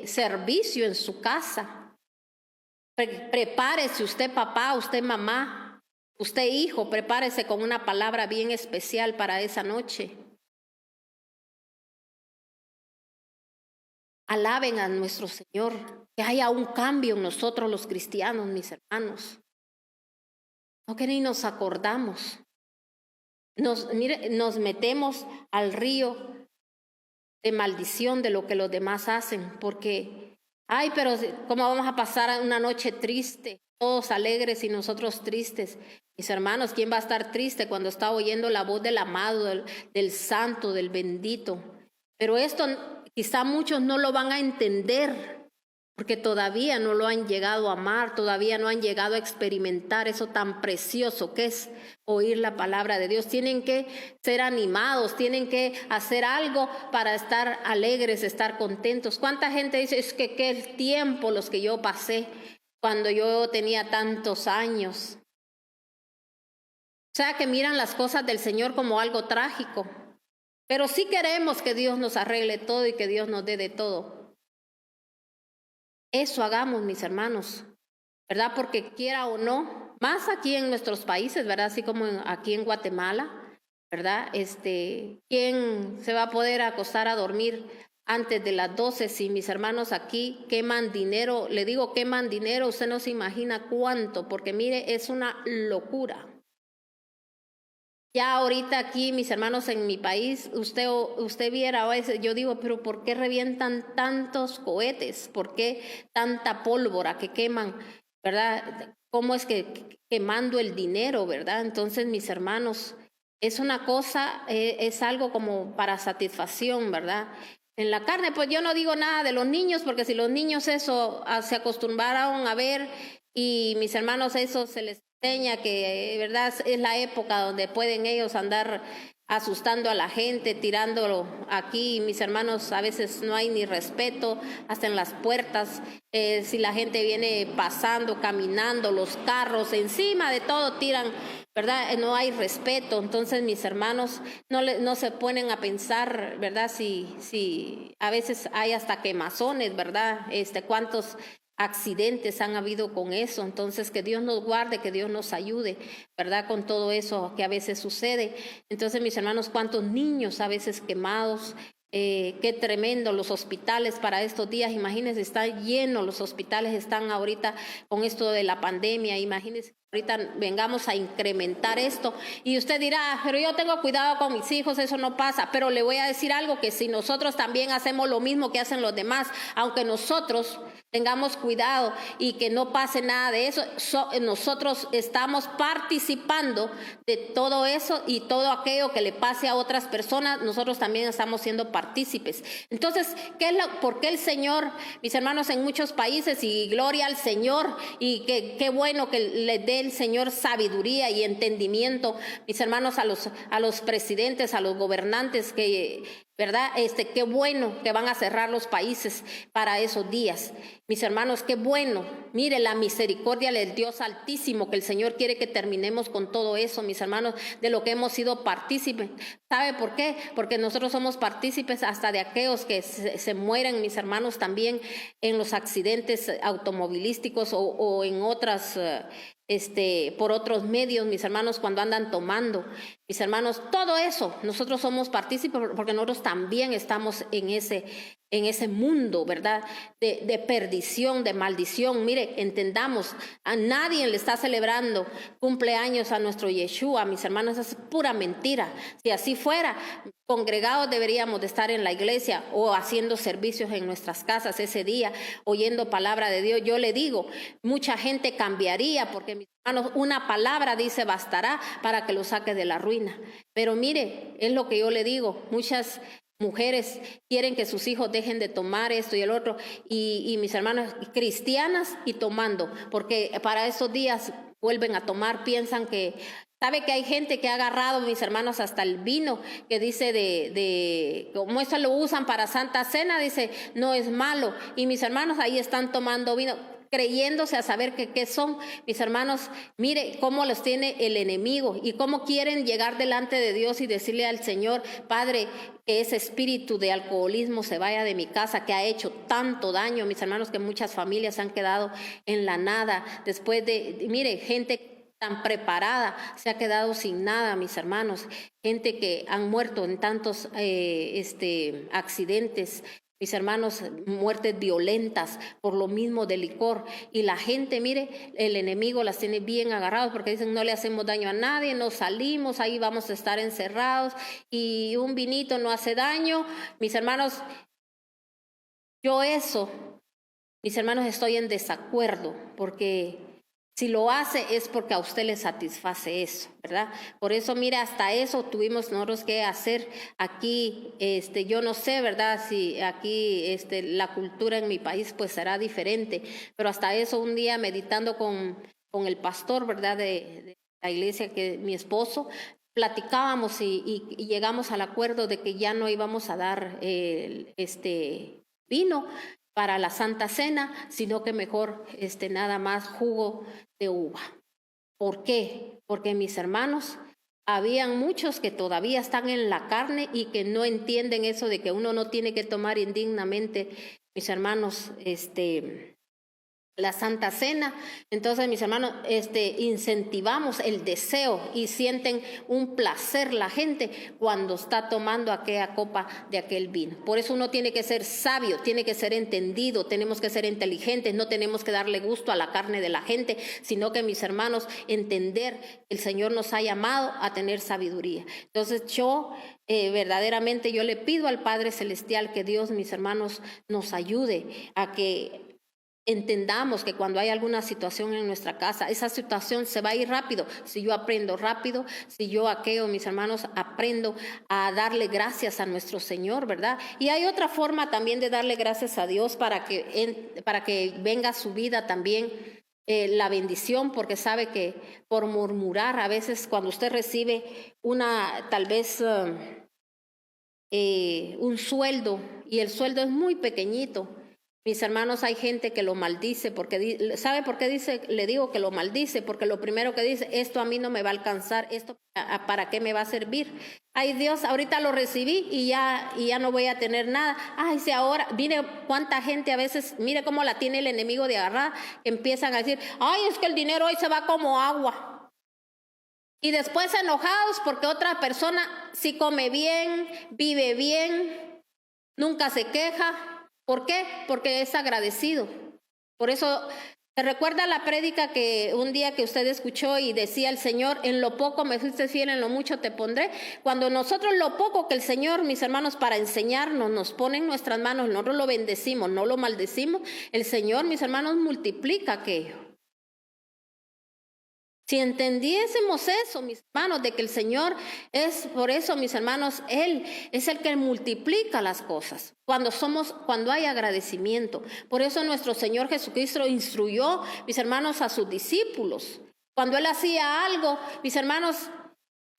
servicio en su casa. Prepárese usted papá, usted mamá, usted hijo, prepárese con una palabra bien especial para esa noche. Alaben a nuestro Señor, que haya un cambio en nosotros los cristianos, mis hermanos. No que ni nos acordamos. Nos metemos al río de maldición de lo que los demás hacen, porque, pero ¿cómo vamos a pasar una noche triste? Todos alegres y nosotros tristes. Mis hermanos, ¿quién va a estar triste cuando está oyendo la voz del amado, del santo, del bendito? Pero esto quizá muchos no lo van a entender, porque todavía no lo han llegado a amar, todavía no han llegado a experimentar eso tan precioso que es oír la palabra de Dios. Tienen que ser animados, tienen que hacer algo para estar alegres, estar contentos. ¿Cuánta gente dice, es que qué tiempo los que yo pasé cuando yo tenía tantos años? O sea, que miran las cosas del Señor como algo trágico. Pero sí queremos que Dios nos arregle todo y que Dios nos dé de todo. Eso hagamos, mis hermanos, ¿verdad? Porque quiera o no, más aquí en nuestros países, ¿verdad? Así como aquí en Guatemala, ¿verdad? ¿Quién se va a poder acostar a dormir antes de las 12 si mis hermanos aquí queman dinero? Le digo queman dinero, usted no se imagina cuánto, porque mire, es una locura. Ya ahorita aquí, mis hermanos, en mi país, usted viera a veces, yo digo, pero ¿por qué revientan tantos cohetes? ¿Por qué tanta pólvora que queman? ¿Verdad? ¿Cómo es que quemando el dinero, verdad? Entonces, mis hermanos, es una cosa, es algo como para satisfacción, ¿verdad? En la carne, pues yo no digo nada de los niños, porque si los niños eso se acostumbraron a ver y mis hermanos eso se les enseña que, ¿verdad? Es la época donde pueden ellos andar asustando a la gente, tirándolo aquí. Mis hermanos, a veces no hay ni respeto, hasta en las puertas. Si la gente viene pasando, caminando, los carros, encima de todo tiran, ¿verdad? No hay respeto. Entonces, mis hermanos, no se ponen a pensar, ¿verdad? Si a veces hay hasta quemazones, ¿verdad? ¿Cuántos accidentes han habido con eso? Entonces, que Dios nos guarde, que Dios nos ayude, ¿verdad? Con todo eso que a veces sucede. Entonces, mis hermanos, cuántos niños a veces quemados. Qué tremendo los hospitales para estos días. Imagínense, están llenos los hospitales, están ahorita con esto de la pandemia. Imagínense, ahorita vengamos a incrementar esto. Y usted dirá, pero yo tengo cuidado con mis hijos, eso no pasa. Pero le voy a decir algo, que si nosotros también hacemos lo mismo que hacen los demás, aunque nosotros tengamos cuidado y que no pase nada de eso, nosotros estamos participando de todo eso, y todo aquello que le pase a otras personas, nosotros también estamos siendo partícipes. Entonces, ¿por qué el Señor, mis hermanos, en muchos países, y gloria al Señor, y qué bueno que le dé el Señor sabiduría y entendimiento, mis hermanos, a los presidentes, a los gobernantes, que, ¿verdad? Qué bueno que van a cerrar los países para esos días. Mis hermanos, qué bueno. Mire la misericordia del Dios Altísimo, que el Señor quiere que terminemos con todo eso, mis hermanos, de lo que hemos sido partícipes. ¿Sabe por qué? Porque nosotros somos partícipes hasta de aquellos que se mueren, mis hermanos, también en los accidentes automovilísticos o en otras por otros medios, mis hermanos, cuando andan tomando. Mis hermanos, todo eso, nosotros somos partícipes porque nosotros también estamos en ese mundo, ¿verdad? De perdición, de maldición. Mire, entendamos, a nadie le está celebrando cumpleaños a nuestro Yeshua, mis hermanos, es pura mentira. Si así fuera, congregados deberíamos de estar en la iglesia o haciendo servicios en nuestras casas ese día, oyendo palabra de Dios. Yo le digo, mucha gente cambiaría, porque mis hermanos, una palabra, dice, bastará para que lo saque de la ruina. Pero mire, es lo que yo le digo, muchas mujeres quieren que sus hijos dejen de tomar esto y el otro, y mis hermanos, cristianas y tomando, porque para esos días vuelven a tomar, piensan que... ¿Sabe que hay gente que ha agarrado, mis hermanos, hasta el vino, que dice como eso lo usan para Santa Cena, dice, no es malo? Y mis hermanos ahí están tomando vino, creyéndose a saber qué son. Mis hermanos, mire cómo los tiene el enemigo y cómo quieren llegar delante de Dios y decirle al Señor, Padre, que ese espíritu de alcoholismo se vaya de mi casa, que ha hecho tanto daño, mis hermanos, que muchas familias han quedado en la nada después mire, gente tan preparada se ha quedado sin nada, mis hermanos, gente que han muerto en tantos accidentes, mis hermanos, muertes violentas por lo mismo del licor. Y la gente, mire, el enemigo las tiene bien agarradas porque dicen, no le hacemos daño a nadie, no salimos, ahí vamos a estar encerrados y un vinito no hace daño. Mis hermanos, mis hermanos, estoy en desacuerdo, porque si lo hace es porque a usted le satisface eso, ¿verdad? Por eso, mira, hasta eso tuvimos nosotros que hacer aquí. Yo no sé, ¿verdad? Si aquí la cultura en mi país pues será diferente, pero hasta eso un día meditando con el pastor, ¿verdad? De la iglesia, que mi esposo, platicábamos y llegamos al acuerdo de que ya no íbamos a dar vino para la Santa Cena, sino que mejor nada más jugo de uva. ¿Por qué? Porque, mis hermanos, habían muchos que todavía están en la carne y que no entienden eso de que uno no tiene que tomar indignamente, mis hermanos, la Santa Cena. Entonces, mis hermanos, incentivamos el deseo y sienten un placer la gente cuando está tomando aquella copa de aquel vino. Por eso uno tiene que ser sabio, tiene que ser entendido, tenemos que ser inteligentes, no tenemos que darle gusto a la carne de la gente, sino que, mis hermanos, entender que el Señor nos ha llamado a tener sabiduría. Entonces, verdaderamente yo le pido al Padre Celestial que Dios, mis hermanos, nos ayude a que entendamos que cuando hay alguna situación en nuestra casa, esa situación se va a ir rápido. Si yo aprendo rápido, si yo mis hermanos, aprendo a darle gracias a nuestro Señor, ¿verdad? Y hay otra forma también de darle gracias a Dios para que venga a su vida también la bendición, porque sabe que por murmurar, a veces cuando usted recibe tal vez un sueldo, y el sueldo es muy pequeñito. Mis hermanos, hay gente que lo maldice, porque ¿sabe por qué le digo que lo maldice? Porque lo primero que dice, esto a mí no me va a alcanzar, esto ¿para qué me va a servir? Ay Dios, ahorita lo recibí y ya no voy a tener nada. Ay, si ahora, mire cuánta gente a veces, mire cómo la tiene el enemigo de agarrar, que empiezan a decir, ay, es que el dinero hoy se va como agua. Y después enojados porque otra persona sí come bien, vive bien, nunca se queja. ¿Por qué? Porque es agradecido. Por eso, ¿se recuerda la prédica que un día que usted escuchó y decía el Señor, en lo poco me fuiste fiel, en lo mucho te pondré? Cuando nosotros lo poco que el Señor, mis hermanos, para enseñarnos, nos pone en nuestras manos, nosotros lo bendecimos, no lo maldecimos, el Señor, mis hermanos, multiplica aquello. Si entendiésemos eso, mis hermanos, de que el Señor es, por eso, mis hermanos, Él es el que multiplica las cosas, cuando hay agradecimiento. Por eso nuestro Señor Jesucristo instruyó, mis hermanos, a sus discípulos. Cuando Él hacía algo, mis hermanos,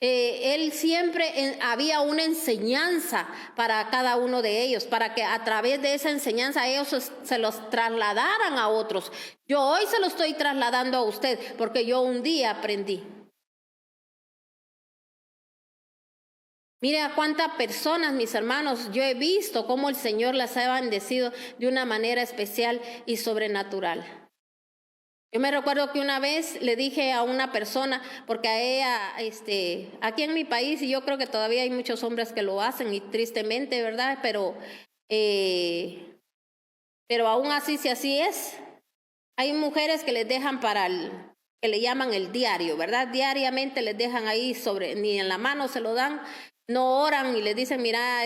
Él siempre había una enseñanza para cada uno de ellos, para que a través de esa enseñanza ellos se los trasladaran a otros. Yo hoy se lo estoy trasladando a usted porque yo un día aprendí. Mire a cuántas personas, mis hermanos, yo he visto cómo el Señor las ha bendecido de una manera especial y sobrenatural. Yo me recuerdo que una vez le dije a una persona, porque a ella, aquí en mi país, y yo creo que todavía hay muchos hombres que lo hacen, y tristemente, ¿verdad? Pero aún así, si así es, hay mujeres que les dejan que le llaman el diario, ¿verdad? Diariamente les dejan ahí ni en la mano se lo dan, no oran y les dicen, mira,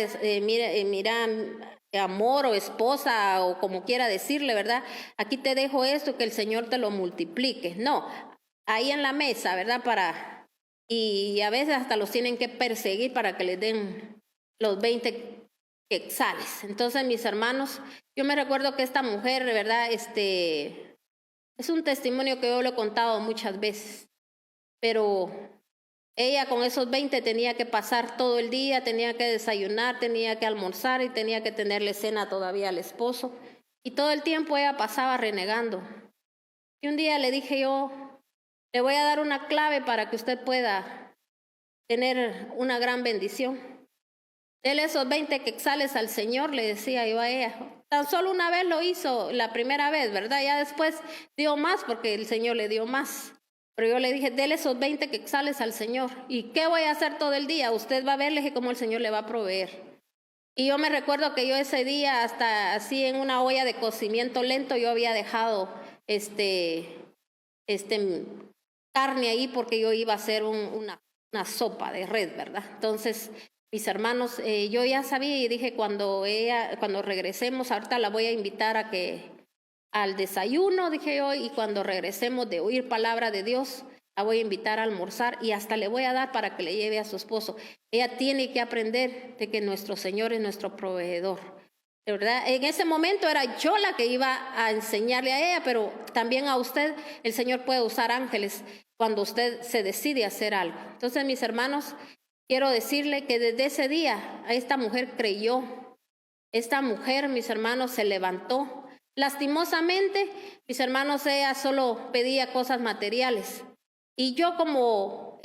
amor o esposa o como quiera decirle, ¿verdad? Aquí te dejo esto, que el Señor te lo multiplique. No, ahí en la mesa, ¿verdad? Y a veces hasta los tienen que perseguir para que les den los 20 quetzales. Entonces, mis hermanos, yo me recuerdo que esta mujer, ¿verdad? Es un testimonio que yo lo he contado muchas veces, pero ella con esos 20 tenía que pasar todo el día, tenía que desayunar, tenía que almorzar y tenía que tenerle cena todavía al esposo. Y todo el tiempo ella pasaba renegando. Y un día le dije yo, le voy a dar una clave para que usted pueda tener una gran bendición. Dele esos 20 quetzales al Señor, le decía yo a ella. Tan solo una vez lo hizo, la primera vez, ¿verdad? Ya después dio más porque el Señor le dio más. Pero yo le dije, dele esos 20 quetzales al Señor. ¿Y qué voy a hacer todo el día? Usted va a verle cómo el Señor le va a proveer. Y yo me recuerdo que yo ese día, hasta así en una olla de cocimiento lento, yo había dejado carne ahí porque yo iba a hacer una sopa de red, ¿verdad? Entonces, mis hermanos, yo ya sabía y dije, cuando regresemos, ahorita la voy a invitar al desayuno, dije yo, y cuando regresemos de oír palabra de Dios, la voy a invitar a almorzar y hasta le voy a dar para que le lleve a su esposo. Ella tiene que aprender de que nuestro Señor es nuestro proveedor. De verdad, en ese momento era yo la que iba a enseñarle a ella, pero también a usted el Señor puede usar ángeles cuando usted se decide hacer algo. Entonces, mis hermanos, quiero decirle que desde ese día a esta mujer creyó. Esta mujer, mis hermanos, se levantó. Lastimosamente, mis hermanos, ella solo pedía cosas materiales. Y yo como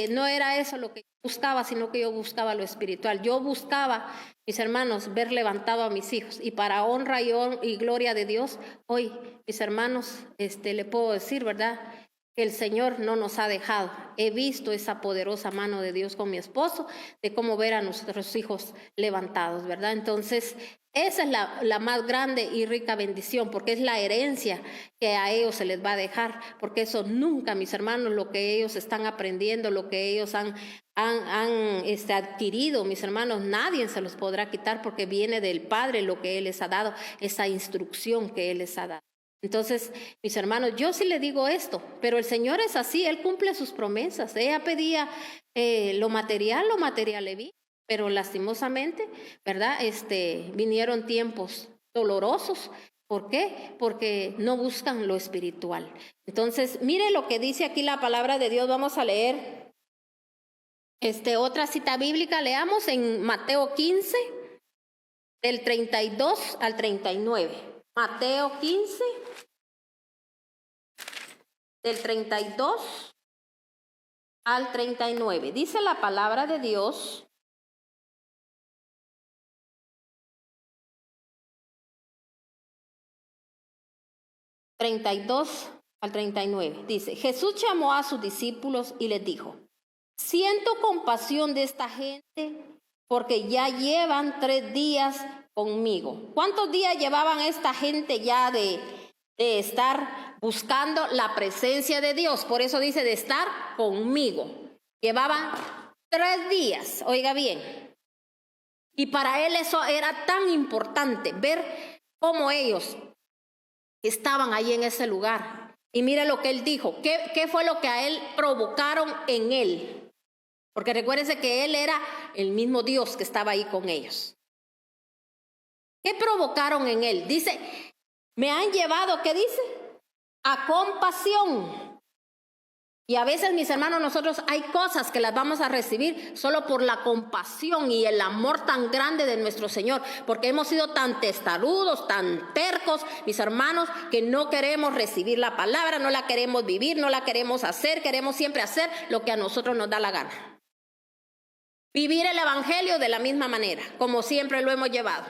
no era eso lo que buscaba, sino que yo buscaba lo espiritual. Yo buscaba, mis hermanos, ver levantado a mis hijos. Y para honra y gloria de Dios, hoy, mis hermanos, le puedo decir, ¿verdad?, que el Señor no nos ha dejado. He visto esa poderosa mano de Dios con mi esposo, de cómo ver a nuestros hijos levantados, ¿verdad? Entonces, esa es la más grande y rica bendición, porque es la herencia que a ellos se les va a dejar, porque eso nunca, mis hermanos, lo que ellos están aprendiendo, lo que ellos han adquirido, mis hermanos, nadie se los podrá quitar, porque viene del Padre lo que Él les ha dado, esa instrucción que Él les ha dado. Entonces, mis hermanos, yo sí le digo esto, pero el Señor es así, Él cumple sus promesas. Ella pedía lo material le vi, pero lastimosamente, ¿verdad? Vinieron tiempos dolorosos ¿Por qué? Porque no buscan lo espiritual. Entonces, mire lo que dice aquí la palabra de Dios. Vamos a leer otra cita bíblica. Leamos en Mateo 15, del 32 al 39. Mateo 15, del 32 al 39. Dice la palabra de Dios: 32 al 39. Dice: Jesús llamó a sus discípulos y les dijo: siento compasión de esta gente porque ya llevan 3 días conmigo. ¿Cuántos días llevaban esta gente ya de estar buscando la presencia de Dios? Por eso dice de estar conmigo. Llevaban 3 días, oiga bien. Y para él eso era tan importante, ver cómo ellos estaban ahí en ese lugar. Y mire lo que él dijo. ¿Qué fue lo que a él provocaron en él? Porque recuérdense que él era el mismo Dios que estaba ahí con ellos. ¿Qué provocaron en él? Dice, me han llevado, ¿qué dice? A compasión. Y a veces, mis hermanos, nosotros hay cosas que las vamos a recibir solo por la compasión y el amor tan grande de nuestro Señor, porque hemos sido tan testarudos, tan tercos, mis hermanos, que no queremos recibir la palabra, no la queremos vivir, no la queremos hacer, queremos siempre hacer lo que a nosotros nos da la gana. Vivir el evangelio de la misma manera, como siempre lo hemos llevado.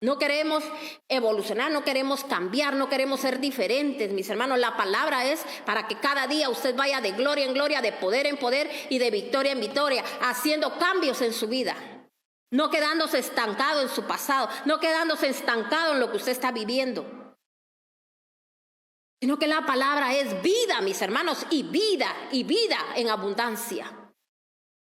No queremos evolucionar, no queremos cambiar, no queremos ser diferentes, mis hermanos. La palabra es para que cada día usted vaya de gloria en gloria, de poder en poder y de victoria en victoria, haciendo cambios en su vida. No quedándose estancado en su pasado, no quedándose estancado en lo que usted está viviendo. Sino que la palabra es vida, mis hermanos, y vida en abundancia.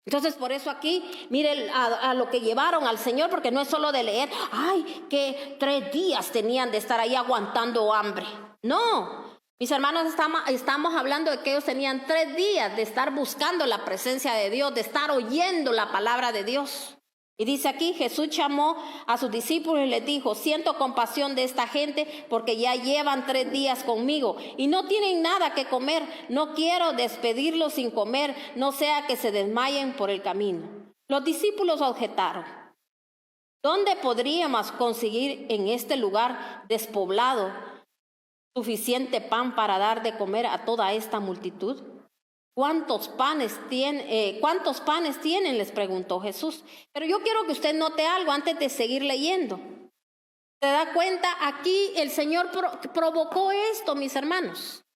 Entonces, por eso aquí, miren a lo que llevaron al Señor, porque no es solo de leer, ay, que 3 días tenían de estar ahí aguantando hambre. No, mis hermanos, estamos hablando de que ellos tenían 3 días de estar buscando la presencia de Dios, de estar oyendo la palabra de Dios. Y dice aquí, Jesús llamó a sus discípulos y les dijo, siento compasión de esta gente porque ya llevan 3 días conmigo y no tienen nada que comer. No quiero despedirlos sin comer, no sea que se desmayen por el camino. Los discípulos objetaron, ¿dónde podríamos conseguir en este lugar despoblado suficiente pan para dar de comer a toda esta multitud? ¿Cuántos panes tienen? Les preguntó Jesús. Pero yo quiero que usted note algo antes de seguir leyendo. ¿Se da cuenta? Aquí el Señor provocó esto, mis hermanos.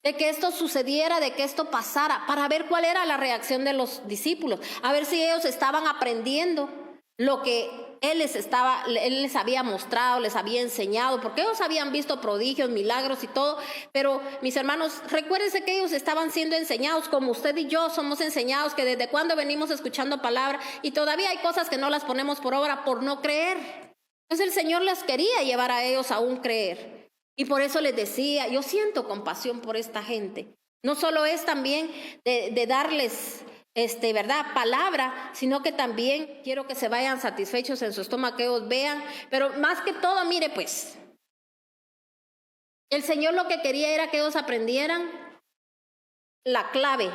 De que esto sucediera, de que esto pasara, para ver cuál era la reacción de los discípulos. A ver si ellos estaban aprendiendo lo que Él les había mostrado, les había enseñado, porque ellos habían visto prodigios, milagros y todo, pero mis hermanos, recuérdense que ellos estaban siendo enseñados como usted y yo somos enseñados, que desde cuando venimos escuchando palabra y todavía hay cosas que no las ponemos por obra por no creer. Entonces el Señor les quería llevar a ellos a un creer y por eso les decía, yo siento compasión por esta gente. No solo es también de darles ¿verdad? Palabra, sino que también quiero que se vayan satisfechos en su estómago, que ellos vean, pero más que todo, mire pues, el Señor lo que quería era que ellos aprendieran la clave,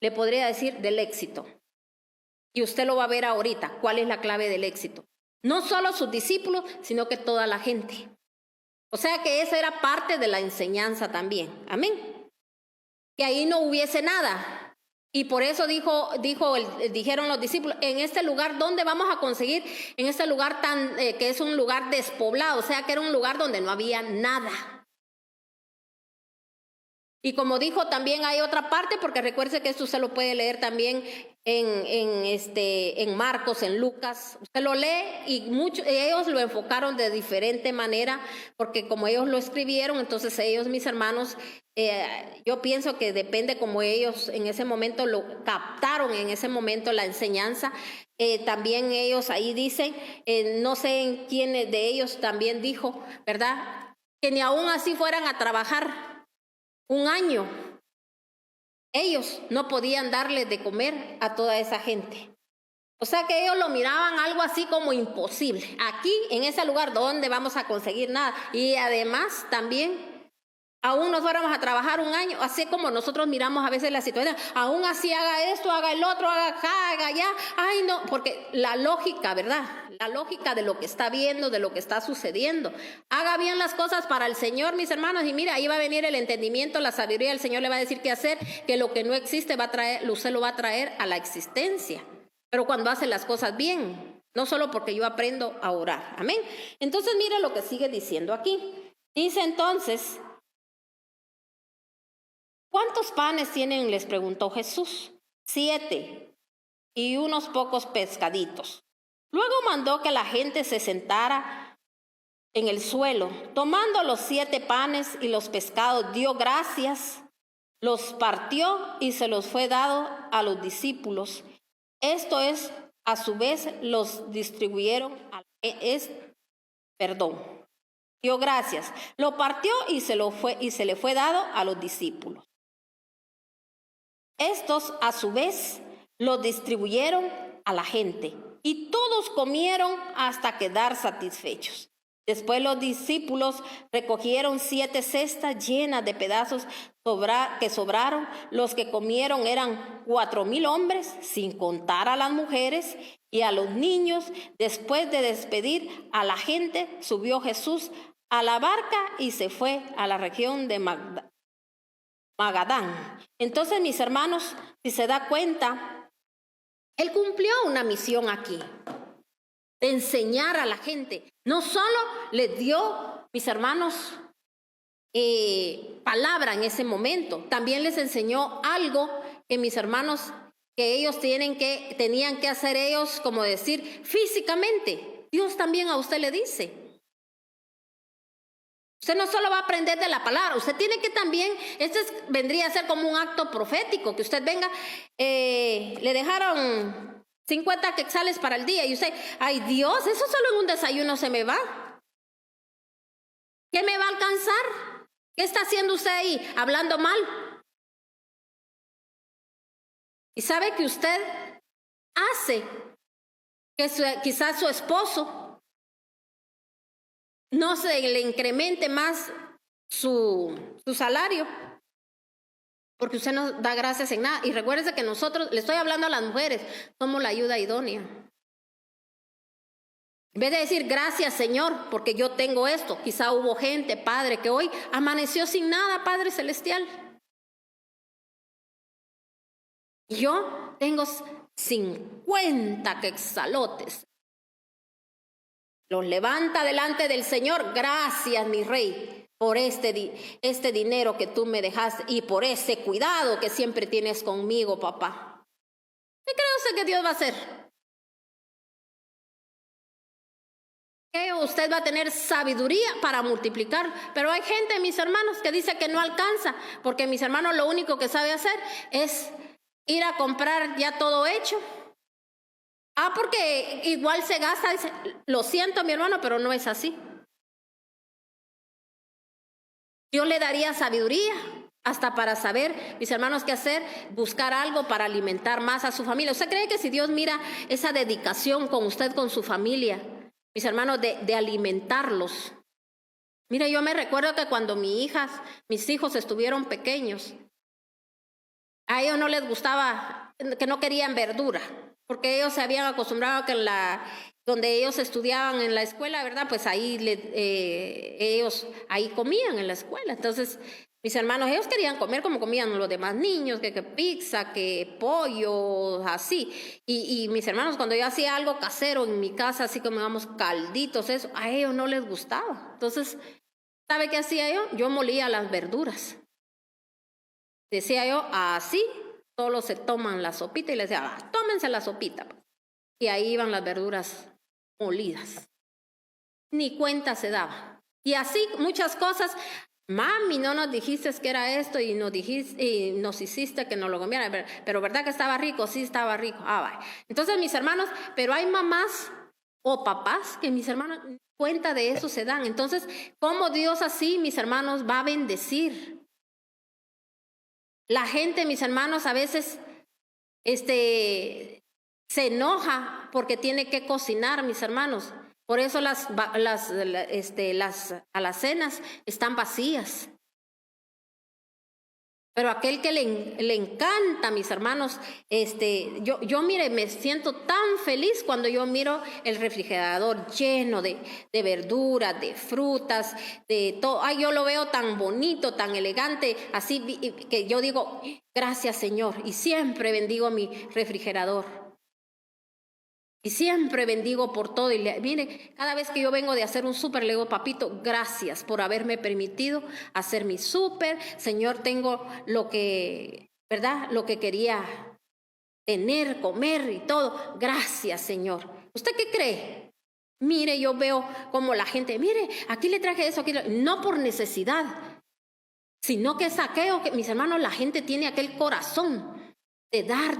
le podría decir, del éxito. Y usted lo va a ver ahorita, cuál es la clave del éxito. No solo sus discípulos, sino que toda la gente. O sea que esa era parte de la enseñanza también, amén. Que ahí no hubiese nada. Y por eso dijeron los discípulos, en este lugar, ¿dónde vamos a conseguir? En este lugar que es un lugar despoblado, o sea que era un lugar donde no había nada. Y como dijo, también hay otra parte, porque recuerde que esto usted lo puede leer también en Marcos, en Lucas. Usted lo lee y ellos lo enfocaron de diferente manera, porque como ellos lo escribieron, entonces ellos, mis hermanos, yo pienso que depende como ellos en ese momento lo captaron, en ese momento la enseñanza. También ellos ahí dicen, no sé en quién de ellos también dijo, ¿verdad? Que ni aún así fueran a trabajar 1 año, ellos no podían darle de comer a toda esa gente. O sea que ellos lo miraban algo así como imposible. Aquí, en ese lugar, ¿dónde vamos a conseguir nada? Y además también, aún nos fuéramos a trabajar un año, así como nosotros miramos a veces la situación, aún así haga esto, haga el otro, haga acá, haga allá. Ay, no, porque la lógica, ¿verdad? La lógica de lo que está viendo, de lo que está sucediendo. Haga bien las cosas para el Señor, mis hermanos, y mira, ahí va a venir el entendimiento, la sabiduría. El Señor le va a decir qué hacer, que lo que no existe va a traer, usted lo va a traer a la existencia. Pero cuando hace las cosas bien, no solo porque yo aprendo a orar. Amén. Entonces, mire lo que sigue diciendo aquí. Dice entonces, ¿cuántos panes tienen? Les preguntó Jesús. 7, y unos pocos pescaditos. Luego mandó que la gente se sentara en el suelo. Tomando los 7 panes y los pescados, dio gracias, los partió y se los fue dado a los discípulos. Esto es, a su vez, los distribuyeron, dio gracias, lo partió y se le fue dado a los discípulos. Estos, a su vez, los distribuyeron a la gente, y todos comieron hasta quedar satisfechos. Después los discípulos recogieron 7 cestas llenas de pedazos que sobraron. Los que comieron eran 4,000 hombres, sin contar a las mujeres y a los niños. Después de despedir a la gente, subió Jesús a la barca y se fue a la región de Magadán. Entonces, mis hermanos, si se da cuenta, él cumplió una misión aquí, de enseñar a la gente. No solo les dio, mis hermanos, palabra en ese momento, también les enseñó algo que mis hermanos, que ellos tenían que hacer ellos, como decir, físicamente. Dios también a usted le dice. Usted no solo va a aprender de la palabra, usted tiene que también, vendría a ser como un acto profético, que usted venga, le dejaron 50 quetzales para el día y usted, ay Dios, eso solo en un desayuno se me va. ¿Qué me va a alcanzar? ¿Qué está haciendo usted ahí? Hablando mal. Y sabe que usted hace que quizás su esposo no se le incremente más su salario, porque usted no da gracias en nada. Y recuérdese que nosotros, le estoy hablando a las mujeres, somos la ayuda idónea. En vez de decir gracias Señor porque yo tengo esto, quizá hubo gente, Padre, que hoy amaneció sin nada, Padre Celestial. Yo tengo 50 quetzalotes. Los levanta delante del Señor. Gracias, mi Rey, por este dinero que tú me dejaste y por ese cuidado que siempre tienes conmigo, papá. ¿Qué cree usted que Dios va a hacer? Que usted va a tener sabiduría para multiplicar. Pero hay gente, mis hermanos, que dice que no alcanza, porque mis hermanos lo único que sabe hacer es ir a comprar ya todo hecho. Porque igual se gasta. Dice, lo siento, mi hermano, pero no es así. Dios le daría sabiduría hasta para saber, mis hermanos, qué hacer, buscar algo para alimentar más a su familia. ¿Usted cree que si Dios mira esa dedicación con usted, con su familia, mis hermanos, de alimentarlos? Mire, yo me recuerdo que cuando mis hijos estuvieron pequeños, a ellos no les gustaba, que no querían verdura, porque ellos se habían acostumbrado que donde ellos estudiaban en la escuela, ¿verdad? Pues ahí ellos ahí comían en la escuela. Entonces, mis hermanos, ellos querían comer como comían los demás niños, que pizza, que pollo, así. Y mis hermanos, cuando yo hacía algo casero en mi casa, así como digamos calditos, eso, a ellos no les gustaba. Entonces, ¿sabe qué hacía yo? Yo molía las verduras. Decía yo, así, solo se toman la sopita, y les decía, tómense la sopita. Y ahí iban las verduras molidas. Ni cuenta se daba. Y así muchas cosas. Mami, no nos dijiste que era esto y nos hiciste que no lo comiera. Pero ¿verdad que estaba rico? Sí, estaba rico. Vaya. Entonces, mis hermanos, pero hay mamás o papás que mis hermanos cuenta de eso se dan. Entonces, ¿cómo Dios así, mis hermanos, va a bendecir? La gente, mis hermanos, a veces se enoja porque tiene que cocinar, mis hermanos. Por eso las alacenas están vacías. Pero aquel que le encanta, mis hermanos, yo mire, me siento tan feliz cuando yo miro el refrigerador lleno de verduras, de frutas, de todo. Ay, yo lo veo tan bonito, tan elegante, así que yo digo, gracias Señor, y siempre bendigo mi refrigerador. Y siempre bendigo por todo. Y mire, cada vez que yo vengo de hacer un súper, le digo, papito, gracias por haberme permitido hacer mi súper. Señor, tengo lo que, ¿verdad? Lo que quería tener, comer y todo. Gracias, Señor. ¿Usted qué cree? Mire, yo veo como la gente, mire, aquí le traje eso, aquí no por necesidad, sino que saqueo, que mis hermanos, la gente tiene aquel corazón de dar.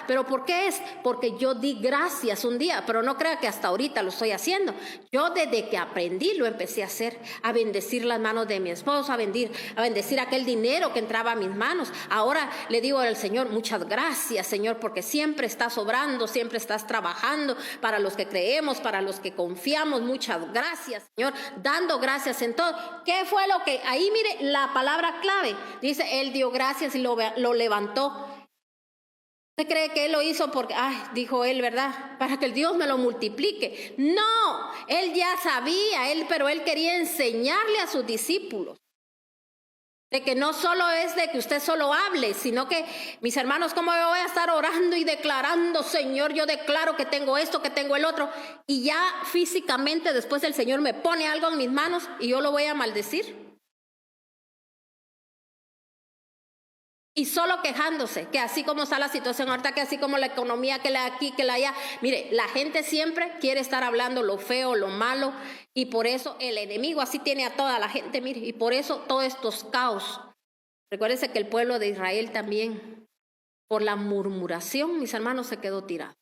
¿Pero por qué es? Porque yo di gracias un día, pero no crea que hasta ahorita lo estoy haciendo. Yo desde que aprendí lo empecé a hacer, a bendecir las manos de mi esposo, a bendecir aquel dinero que entraba a mis manos. Ahora le digo al Señor, muchas gracias, Señor, porque siempre estás obrando, siempre estás trabajando para los que creemos, para los que confiamos. Muchas gracias, Señor, dando gracias en todo. ¿Qué fue lo que? Ahí mire la palabra clave. Dice, Él dio gracias y lo levantó. ¿Usted cree que Él lo hizo porque, dijo Él, ¿verdad? Para que el Dios me lo multiplique? No, Él ya sabía, pero Él quería enseñarle a sus discípulos de que no solo es de que usted solo hable, sino que, mis hermanos, ¿cómo yo voy a estar orando y declarando, Señor, yo declaro que tengo esto, que tengo el otro, y ya físicamente después el Señor me pone algo en mis manos y yo lo voy a maldecir? Y solo quejándose, que así como está la situación ahorita, que así como la economía, que la aquí, que la allá. Mire, la gente siempre quiere estar hablando lo feo, lo malo, y por eso el enemigo así tiene a toda la gente, mire, y por eso todos estos caos. Recuérdense que el pueblo de Israel también, por la murmuración, mis hermanos, se quedó tirado.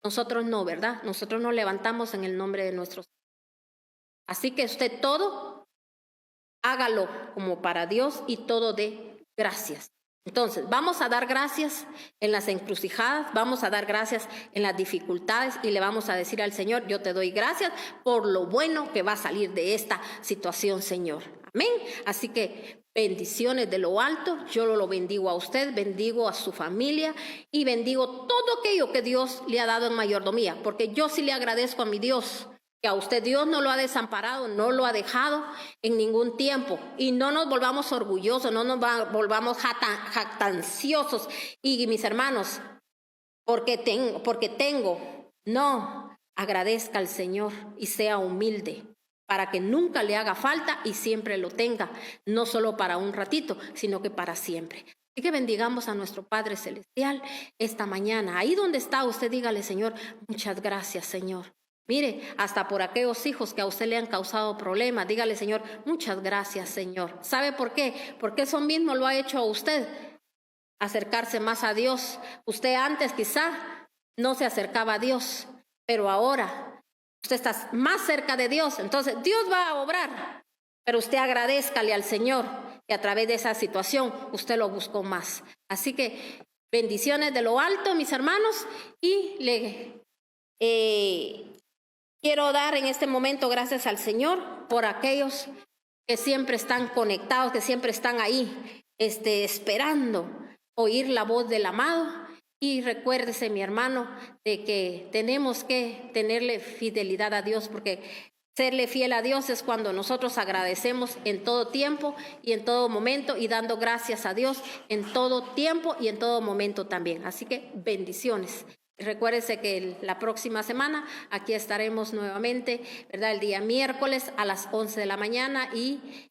Nosotros no, ¿verdad? Nosotros nos levantamos en el nombre de nuestros. Así que usted todo, hágalo como para Dios y todo de gracias. Entonces, vamos a dar gracias en las encrucijadas, vamos a dar gracias en las dificultades y le vamos a decir al Señor, yo te doy gracias por lo bueno que va a salir de esta situación, Señor. Amén. Así que bendiciones de lo alto, yo lo bendigo a usted, bendigo a su familia y bendigo todo aquello que Dios le ha dado en mayordomía, porque yo sí le agradezco a mi Dios, que a usted Dios no lo ha desamparado, no lo ha dejado en ningún tiempo. Y no nos volvamos orgullosos, no nos volvamos jactanciosos. Y mis hermanos, porque tengo, no, agradezca al Señor y sea humilde, para que nunca le haga falta y siempre lo tenga, no solo para un ratito, sino que para siempre. Así que bendigamos a nuestro Padre Celestial esta mañana. Ahí donde está usted, dígale, Señor, muchas gracias, Señor. Mire, hasta por aquellos hijos que a usted le han causado problemas, dígale, Señor, muchas gracias, Señor. ¿Sabe por qué? Porque eso mismo lo ha hecho a usted, acercarse más a Dios. Usted antes quizá no se acercaba a Dios, pero ahora usted está más cerca de Dios. Entonces Dios va a obrar, pero usted agradézcale al Señor que a través de esa situación usted lo buscó más. Así que bendiciones de lo alto, mis hermanos, y quiero dar en este momento gracias al Señor por aquellos que siempre están conectados, que siempre están ahí, esperando oír la voz del amado. Y recuérdese, mi hermano, de que tenemos que tenerle fidelidad a Dios, porque serle fiel a Dios es cuando nosotros agradecemos en todo tiempo y en todo momento, y dando gracias a Dios en todo tiempo y en todo momento también. Así que bendiciones. Recuérdese que la próxima semana aquí estaremos nuevamente, ¿verdad? El día miércoles a las 11 de la mañana y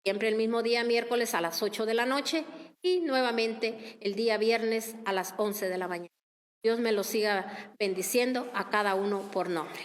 siempre el mismo día miércoles a las 8 de la noche y nuevamente el día viernes a las 11 de la mañana. Dios me lo siga bendiciendo a cada uno por nombre.